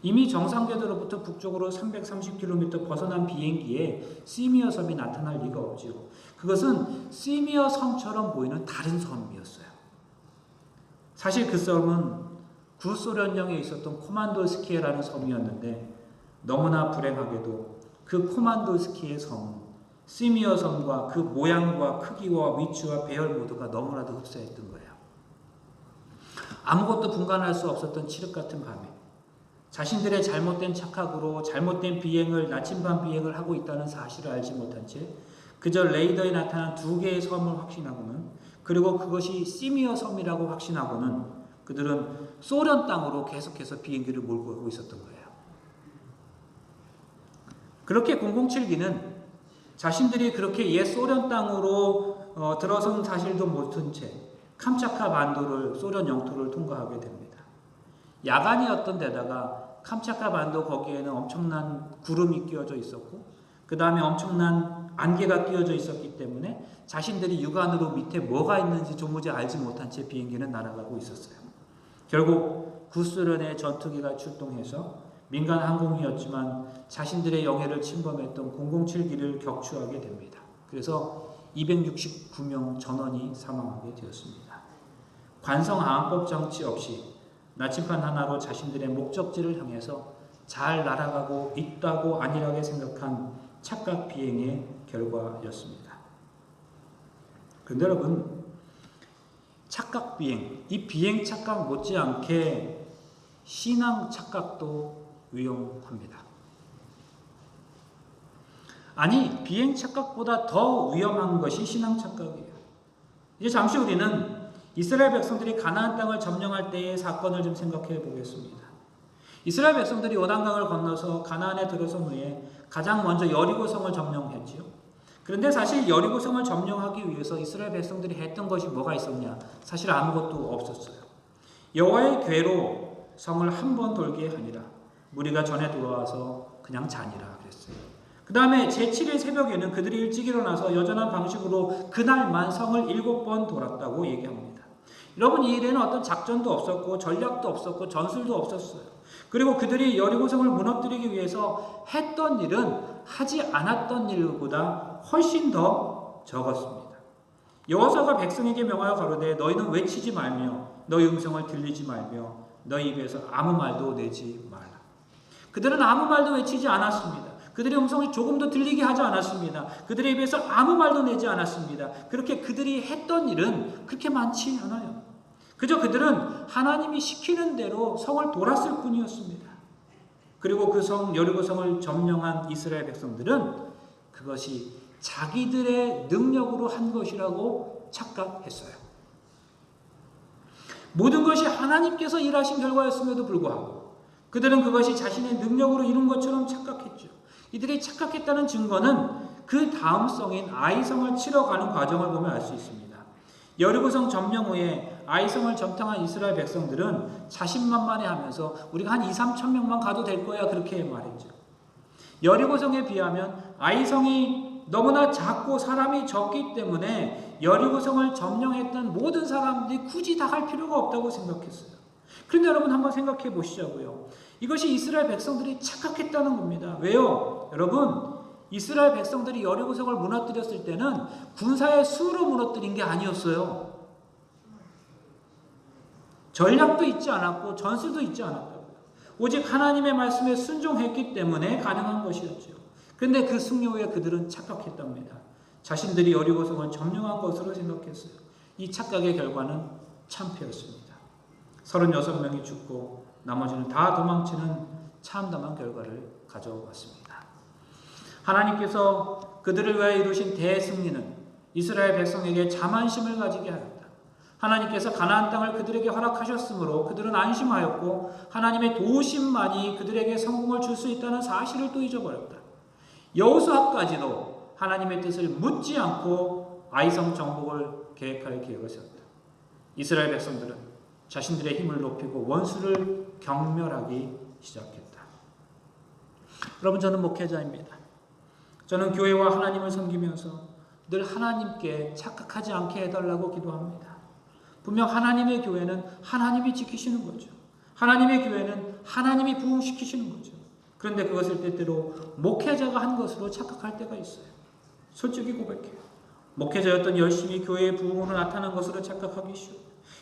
이미 정상 궤도로부터 북쪽으로 330km 벗어난 비행기에 시미어 섬이 나타날 리가 없지요. 그것은 시미어 섬처럼 보이는 다른 섬이었어요. 사실 그 섬은 구소련령에 있었던 코만도스키에라는 섬이었는데 너무나 불행하게도 그 코만도스키의 섬은 시미어 섬과 그 모양과 크기와 위치와 배열 모두가 너무나도 흡사했던 거예요. 아무것도 분간할 수 없었던 칠흑 같은 밤에 자신들의 잘못된 착각으로 잘못된 비행을 나침반 비행을 하고 있다는 사실을 알지 못한 채 그저 레이더에 나타난 2개의 섬을 확신하고는 그리고 그것이 시미어 섬이라고 확신하고는 그들은 소련 땅으로 계속해서 비행기를 몰고 가고 있었던 거예요. 그렇게 007기는 자신들이 그렇게 옛 소련 땅으로 들어선 사실도 모른 채 캄차카 반도를 소련 영토를 통과하게 됩니다. 야간이었던 데다가 캄차카 반도 거기에는 엄청난 구름이 끼어져 있었고 그 다음에 엄청난 안개가 끼어져 있었기 때문에 자신들이 육안으로 밑에 뭐가 있는지 도무지 알지 못한 채 비행기는 날아가고 있었어요. 결국 구소련의 전투기가 출동해서 민간 항공이었지만 자신들의 영해를 침범했던 007기를 격추하게 됩니다. 그래서 269명 전원이 사망하게 되었습니다. 관성항법 장치 없이 나침반 하나로 자신들의 목적지를 향해서 잘 날아가고 있다고 안일하게 생각한 착각 비행의 결과였습니다. 그런데 여러분, 착각 비행, 이 비행 착각 못지않게 신앙 착각도 위험합니다. 아니, 비행 착각보다 더 위험한 것이 신앙 착각이에요. 이제 잠시 우리는 이스라엘 백성들이 가나안 땅을 점령할 때의 사건을 좀 생각해 보겠습니다. 이스라엘 백성들이 요단강을 건너서 가나안에 들어선 후에 가장 먼저 여리고성을 점령했지요. 그런데 사실 여리고성을 점령하기 위해서 이스라엘 백성들이 했던 것이 뭐가 있었냐? 사실 아무것도 없었어요. 여호와의 궤로 성을 한 번 돌게 하니라. 무리가 전에 돌아와서 그냥 자니라 그랬어요. 그 다음에 제7일 새벽에는 그들이 일찍 일어나서 여전한 방식으로 그날만 성을 7번 돌았다고 얘기합니다. 여러분, 이 일에는 어떤 작전도 없었고 전략도 없었고 전술도 없었어요. 그리고 그들이 여리고성을 무너뜨리기 위해서 했던 일은 하지 않았던 일보다 훨씬 더 적었습니다. 여호와가 백성에게 명하여 가로되 너희는 외치지 말며 너희 음성을 들리지 말며 너희 입에서 아무 말도 내지 말라. 그들은 아무 말도 외치지 않았습니다. 그들의 음성을 조금도 들리게 하지 않았습니다. 그들의 입에서 아무 말도 내지 않았습니다. 그렇게 그들이 했던 일은 그렇게 많지 않아요. 그저 그들은 하나님이 시키는 대로 성을 돌았을 뿐이었습니다. 그리고 그 성 여리고성을 점령한 이스라엘 백성들은 그것이 자기들의 능력으로 한 것이라고 착각했어요. 모든 것이 하나님께서 일하신 결과였음에도 불구하고 그들은 그것이 자신의 능력으로 이룬 것처럼 착각했죠. 이들이 착각했다는 증거는 그 다음 성인 아이성을 치러 가는 과정을 보면 알 수 있습니다. 여리고성 점령 후에 아이성을 점령한 이스라엘 백성들은 자신만만해하면서 우리가 한 2-3천 명만 가도 될 거야 그렇게 말했죠. 여리고성에 비하면 아이성이 너무나 작고 사람이 적기 때문에 여리고성을 점령했던 모든 사람들이 굳이 다 갈 필요가 없다고 생각했어요. 그런데 여러분 한번 생각해 보시자고요. 이것이 이스라엘 백성들이 착각했다는 겁니다. 왜요? 여러분, 이스라엘 백성들이 여리고성을 무너뜨렸을 때는 군사의 수로 무너뜨린 게 아니었어요. 전략도 있지 않았고 전술도 있지 않았다고요. 오직 하나님의 말씀에 순종했기 때문에 가능한 것이었죠. 그런데 그 승리 후에 그들은 착각했답니다. 자신들이 여리고성을 점령한 것으로 생각했어요. 이 착각의 결과는 참패였습니다. 36명이 죽고 나머지는 다 도망치는 참담한 결과를 가져왔습니다. 하나님께서 그들을 위하여 이루신 대승리는 이스라엘 백성에게 자만심을 가지게 하였다. 하나님께서 가나안 땅을 그들에게 허락하셨으므로 그들은 안심하였고 하나님의 도우심만이 그들에게 성공을 줄 수 있다는 사실을 또 잊어버렸다. 여호수아까지도 하나님의 뜻을 묻지 않고 아이성 정복을 계획할 계획을 세웠다. 이스라엘 백성들은 자신들의 힘을 높이고 원수를 경멸하기 시작했다. 여러분, 저는 목회자입니다. 저는 교회와 하나님을 섬기면서 늘 하나님께 착각하지 않게 해달라고 기도합니다. 분명 하나님의 교회는 하나님이 지키시는 거죠. 하나님의 교회는 하나님이 부흥시키시는 거죠. 그런데 그것을 때때로 목회자가 한 것으로 착각할 때가 있어요. 솔직히 고백해요. 목회자였던 열심히 교회의 부흥으로 나타난 것으로 착각하기 쉬워요.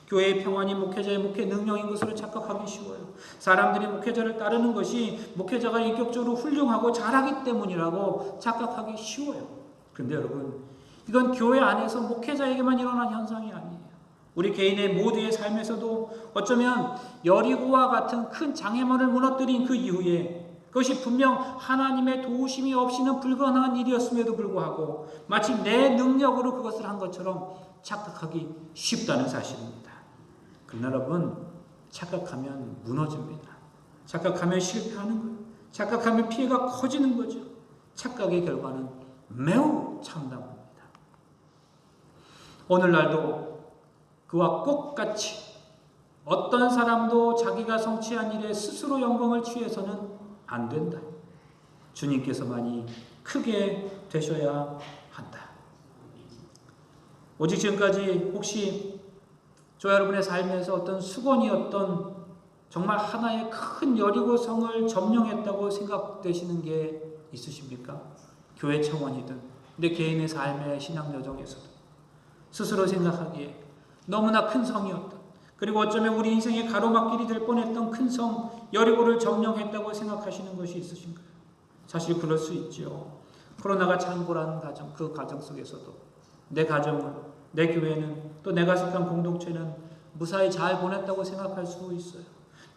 교회의 평안이 목회자의 목회 능력인 것으로 착각하기 쉬워요. 사람들이 목회자를 따르는 것이 목회자가 인격적으로 훌륭하고 잘하기 때문이라고 착각하기 쉬워요. 그런데 여러분, 이건 교회 안에서 목회자에게만 일어난 현상이 아니에요. 우리 개인의 모두의 삶에서도 어쩌면 여리고와 같은 큰 장애물을 무너뜨린 그 이후에 그것이 분명 하나님의 도우심이 없이는 불가능한 일이었음에도 불구하고 마치 내 능력으로 그것을 한 것처럼 착각하기 쉽다는 사실입니다. 그러나 여러분, 착각하면 무너집니다. 착각하면 실패하는 거예요. 착각하면 피해가 커지는 거죠. 착각의 결과는 매우 참담합니다. 오늘날도 그와 똑같이 어떤 사람도 자기가 성취한 일에 스스로 영광을 취해서는 안 된다. 주님께서만이 크게 되셔야 한다. 오직 지금까지 혹시 저 여러분의 삶에서 어떤 수건이었던 정말 하나의 큰 여리고성을 점령했다고 생각되시는 게 있으십니까? 교회 차원이든 내 개인의 삶의 신앙 여정에서도 스스로 생각하기에 너무나 큰 성이었던, 그리고 어쩌면 우리 인생의 가로막길이 될 뻔했던 큰 성 여리고를 점령했다고 생각하시는 것이 있으신가요? 사실 그럴 수 있죠. 코로나가 창궐하는 가정, 그 가정 속에서도 내 가정을, 내 교회는, 또 내가 속한 공동체는 무사히 잘 보냈다고 생각할 수 있어요.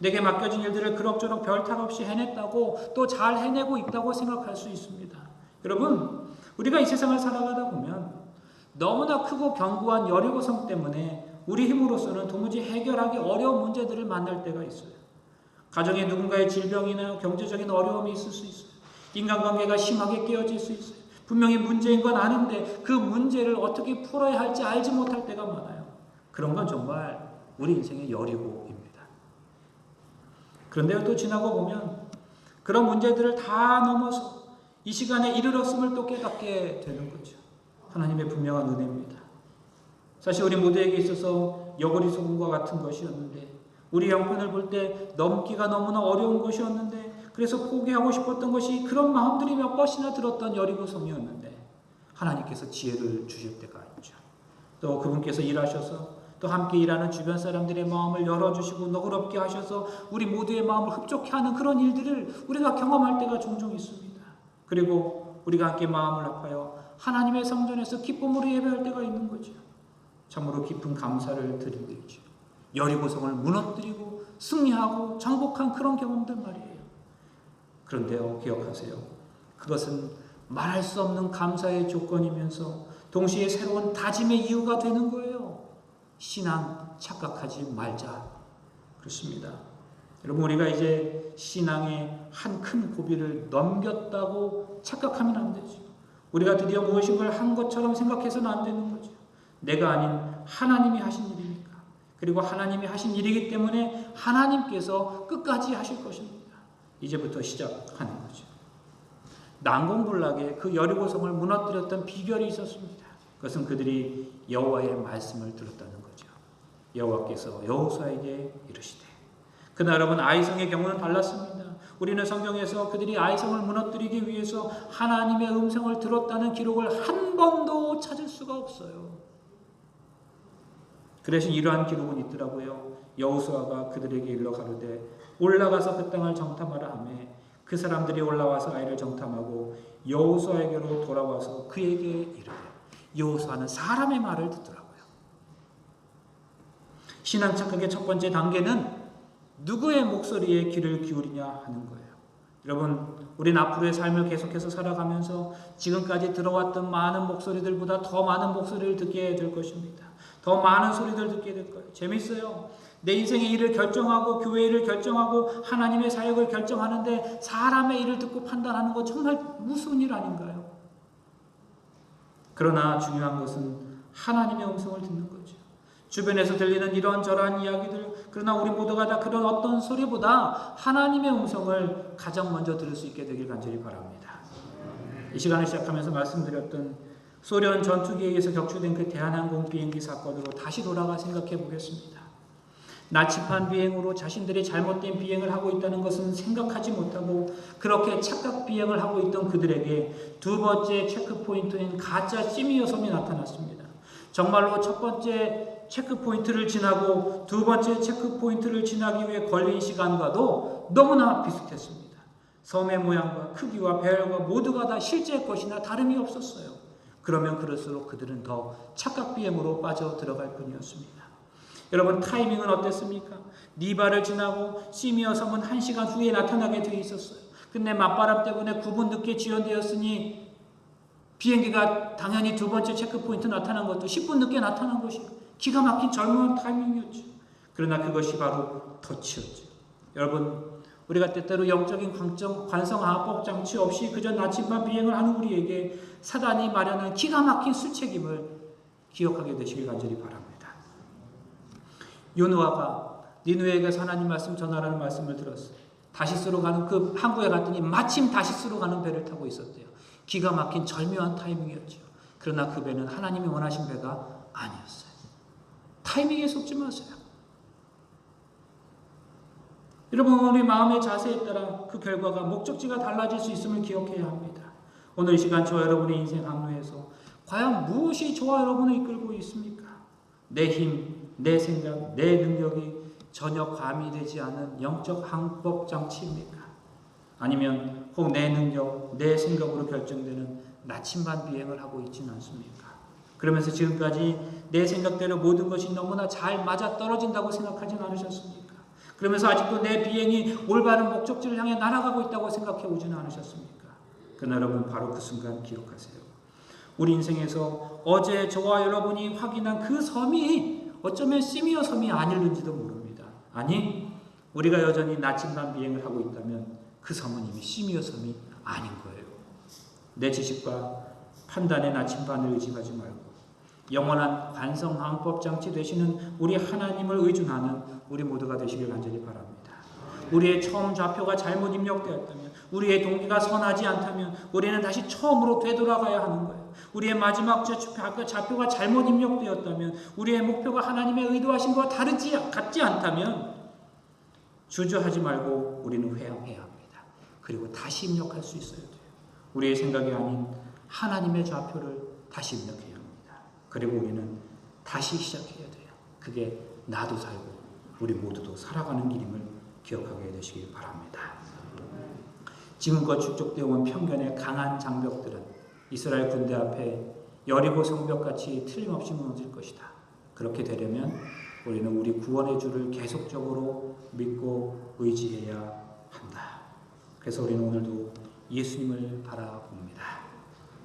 내게 맡겨진 일들을 그럭저럭 별탈 없이 해냈다고, 또 잘 해내고 있다고 생각할 수 있습니다. 여러분, 우리가 이 세상을 살아가다 보면 너무나 크고 견고한 여리고성 때문에 우리 힘으로서는 도무지 해결하기 어려운 문제들을 만날 때가 있어요. 가정에 누군가의 질병이나 경제적인 어려움이 있을 수 있어요. 인간관계가 심하게 깨어질 수 있어요. 분명히 문제인 건 아는데 그 문제를 어떻게 풀어야 할지 알지 못할 때가 많아요. 그런 건 정말 우리 인생의 여리고입니다. 그런데 또 지나고 보면 그런 문제들을 다 넘어서 이 시간에 이르렀음을 또 깨닫게 되는 거죠. 하나님의 분명한 은혜입니다. 사실 우리 모두에게 있어서 여고리 소금과 같은 것이었는데, 우리 형편을 볼 때 넘기가 너무나 어려운 것이었는데, 그래서 포기하고 싶었던 것이 그런 마음들이 몇 번이나 들었던 여리고성이었는데 하나님께서 지혜를 주실 때가 있죠. 또 그분께서 일하셔서 또 함께 일하는 주변 사람들의 마음을 열어주시고 너그럽게 하셔서 우리 모두의 마음을 흡족해 하는 그런 일들을 우리가 경험할 때가 종종 있습니다. 그리고 우리가 함께 마음을 합하여 하나님의 성전에서 기쁨으로 예배할 때가 있는 거죠. 참으로 깊은 감사를 드리는 거죠. 여리고성을 무너뜨리고 승리하고 정복한 그런 경험들 말이에요. 그런데요, 기억하세요. 그것은 말할 수 없는 감사의 조건이면서 동시에 새로운 다짐의 이유가 되는 거예요. 신앙 착각하지 말자. 그렇습니다. 여러분, 우리가 이제 신앙의 한 큰 고비를 넘겼다고 착각하면 안 되죠. 우리가 드디어 무엇인가를 한 것처럼 생각해서는 안 되는 거죠. 내가 아닌 하나님이 하신 일이니까. 그리고 하나님이 하신 일이기 때문에 하나님께서 끝까지 하실 것입니다. 이제부터 시작하는 거죠. 난공불락에 그 여리고성을 무너뜨렸던 비결이 있었습니다. 그것은 그들이 여호와의 말씀을 들었다는 거죠. 여호와께서 여호수아에게 이르시되, 그날 여러분, 아이성의 경우는 달랐습니다. 우리는 성경에서 그들이 아이성을 무너뜨리기 위해서 하나님의 음성을 들었다는 기록을 한 번도 찾을 수가 없어요. 그 대신 이러한 기록은 있더라고요. 여호수아가 그들에게 일러 가로되 올라가서 그 땅을 정탐하라 하며 그 사람들이 올라와서 아이를 정탐하고 여호수아에게로 돌아와서 그에게 이르되, 여호수아는 사람의 말을 듣더라고요. 신앙 착각의 첫 번째 단계는 누구의 목소리에 귀를 기울이냐 하는 거예요. 여러분, 우린 앞으로의 삶을 계속해서 살아가면서 지금까지 들어왔던 많은 목소리들보다 더 많은 목소리를 듣게 될 것입니다. 더 많은 소리들 듣게 될 거예요. 재밌어요. 내 인생의 일을 결정하고 교회 일을 결정하고 하나님의 사역을 결정하는데 사람의 일을 듣고 판단하는 거 정말 무서운 일 아닌가요? 그러나 중요한 것은 하나님의 음성을 듣는 거죠. 주변에서 들리는 이런저런 이야기들, 그러나 우리 모두가 다 그런 어떤 소리보다 하나님의 음성을 가장 먼저 들을 수 있게 되길 간절히 바랍니다. 이 시간을 시작하면서 말씀드렸던 소련 전투기에 의해서 격추된 그 대한항공 비행기 사건으로 다시 돌아가 생각해 보겠습니다. 나치판 비행으로 자신들이 잘못된 비행을 하고 있다는 것은 생각하지 못하고 그렇게 착각 비행을 하고 있던 그들에게 두 번째 체크포인트인 가짜 시미어섬이 나타났습니다. 정말로 첫 번째 체크포인트를 지나고 두 번째 체크포인트를 지나기 위해 걸린 시간과도 너무나 비슷했습니다. 섬의 모양과 크기와 배열과 모두가 다 실제 것이나 다름이 없었어요. 그러면 그럴수록 그들은 더 착각 비행으로 빠져 들어갈 뿐이었습니다. 여러분 타이밍은 어땠습니까? 니바를 지나고 시미어 섬은 1시간 후에 나타나게 되어 있었어요. 근데 맞바람 때문에 9분 늦게 지연되었으니 비행기가 당연히 두 번째 체크포인트 나타난 것도 10분 늦게 나타난 것이 기가 막힌 절묘한 타이밍이었죠. 그러나 그것이 바로 덫이었죠. 여러분 우리가 때때로 영적인 관성화합법 장치 없이 그저 나침반 비행을 하는 우리에게 사단이 마련한 기가 막힌 수책임을 기억하게 되시길 간절히 바랍니다. 요노아가 니느웨에게서 하나님 말씀 전하라는 말씀을 들었어요. 다시스로 가는 그 항구에 갔더니 마침 다시스로 가는 배를 타고 있었대요. 기가 막힌 절묘한 타이밍이었죠. 그러나 그 배는 하나님이 원하신 배가 아니었어요. 타이밍에 속지 마세요. 여러분 우리 마음의 자세에 따라 그 결과가 목적지가 달라질 수 있음을 기억해야 합니다. 오늘 이 시간 저와 여러분의 인생 항로에서 과연 무엇이 저와 여러분을 이끌고 있습니까? 내 힘, 내 생각, 내 능력이 전혀 과미되지 않은 영적 항법 장치입니까? 아니면 혹 내 능력, 내 생각으로 결정되는 나침반 비행을 하고 있지는 않습니까? 그러면서 지금까지 내 생각대로 모든 것이 너무나 잘 맞아떨어진다고 생각하진 않으셨습니까? 그러면서 아직도 내 비행이 올바른 목적지를 향해 날아가고 있다고 생각해 오지는 않으셨습니까? 그러나 여러분 바로 그 순간 기억하세요. 우리 인생에서 어제 저와 여러분이 확인한 그 섬이 어쩌면 시미어 섬이 아닐는지도 모릅니다. 아니 우리가 여전히 나침반 비행을 하고 있다면 그 섬은 이미 시미어 섬이 아닌 거예요. 내 지식과 판단의 나침반을 의지하지 말고 영원한 관성항법 장치 되시는 우리 하나님을 의존하는 우리 모두가 되시길 간절히 바랍니다. 우리의 처음 좌표가 잘못 입력되었다면, 우리의 동기가 선하지 않다면 우리는 다시 처음으로 되돌아가야 하는 거예요. 우리의 마지막 좌표가 잘못 입력되었다면, 우리의 목표가 하나님의 의도하신 것과 같지 않다면 주저하지 말고 우리는 회항해야 합니다. 그리고 다시 입력할 수 있어야 돼요. 우리의 생각이 아닌 하나님의 좌표를 다시 입력해야 합니다. 그리고 우리는 다시 시작해야 돼요. 그게 나도 살고 우리 모두도 살아가는 길임을 기억하게 되시길 바랍니다. 지금껏 축적되어 온 편견의 강한 장벽들은 이스라엘 군대 앞에 여리고 성벽같이 틀림없이 무너질 것이다. 그렇게 되려면 우리는 우리 구원의 주를 계속적으로 믿고 의지해야 한다. 그래서 우리는 오늘도 예수님을 바라봅니다.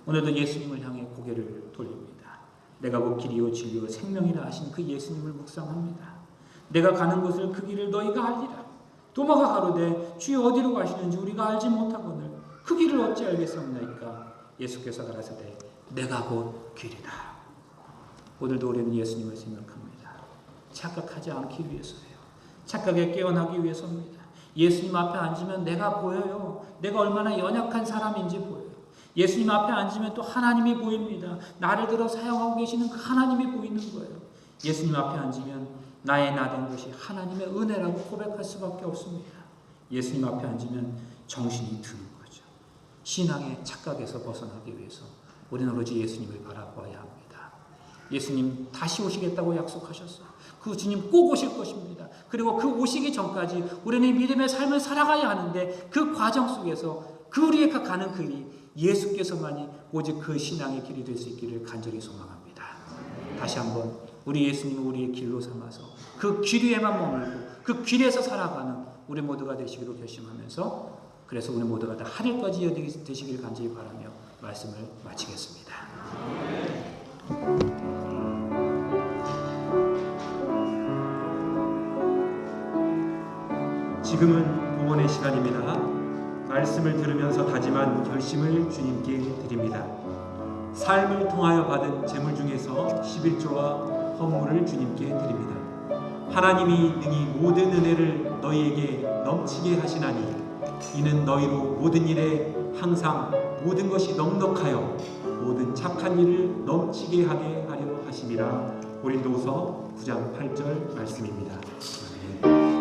오늘도 예수님을 향해 고개를 돌립니다. 내가 곧 길이요 진리요 생명이라 하신 그 예수님을 묵상합니다. 내가 가는 곳을 그 길을 너희가 알리라. 도마가 가로되 주여 어디로 가시는지 우리가 알지 못하거늘 그 길을 어찌 알겠사옵나이까. 예수께서 가라사대 내가 곧 길이다. 오늘도 우리는 예수님을 생각합니다. 착각하지 않기 위해서예요. 착각에 깨어나기 위해서입니다. 예수님 앞에 앉으면 내가 보여요. 내가 얼마나 연약한 사람인지 보여요. 예수님 앞에 앉으면 또 하나님이 보입니다. 나를 들어 사용하고 계시는 그 하나님이 보이는 거예요. 예수님 앞에 앉으면 나의 나된 것이 하나님의 은혜라고 고백할 수밖에 없습니다. 예수님 앞에 앉으면 정신이 드는 거죠. 신앙의 착각에서 벗어나기 위해서 우리는 오로지 예수님을 바라봐야 합니다. 예수님 다시 오시겠다고 약속하셨어요. 그 주님 꼭 오실 것입니다. 그리고 그 오시기 전까지 우리는 믿음의 삶을 살아가야 하는데 그 과정 속에서 그 우리가 가는 길이 예수께서만이 오직 그 신앙의 길이 될 수 있기를 간절히 소망합니다. 다시 한번 우리 예수님을 우리의 길로 삼아서 그 길 위에만 머물고 그 길에서 살아가는 우리 모두가 되시기로 결심하면서 그래서 우리 모두가 다 하늘까지 되시길 간절히 바라며 말씀을 마치겠습니다. 지금은 봉헌의 시간입니다. 말씀을 들으면서 다짐한 결심을 주님께 드립니다. 삶을 통하여 받은 재물 중에서 11조와 헌물을 주님께 드립니다. 하나님이 능히 모든 은혜를 너희에게 넘치게 하시나니 이는 너희로 모든 일에 항상 모든 것이 넉넉하여 모든 착한 일을 넘치게 하게 하려 하심이라. 고린도후서 9장 8절 말씀입니다. 아멘.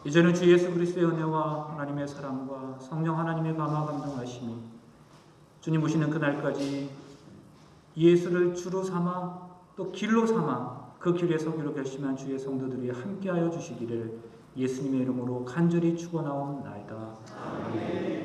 이제는 주 예수 그리스도의 은혜와 하나님의 사랑과 성령 하나님의 감화 감동하심이 주님 오시는 그날까지 예수를 주로 삼아 또 길로 삼아 그 길에 서기로 결심한 주의 성도들이 함께하여 주시기를 예수님의 이름으로 간절히 축원하옵나이다. 아멘.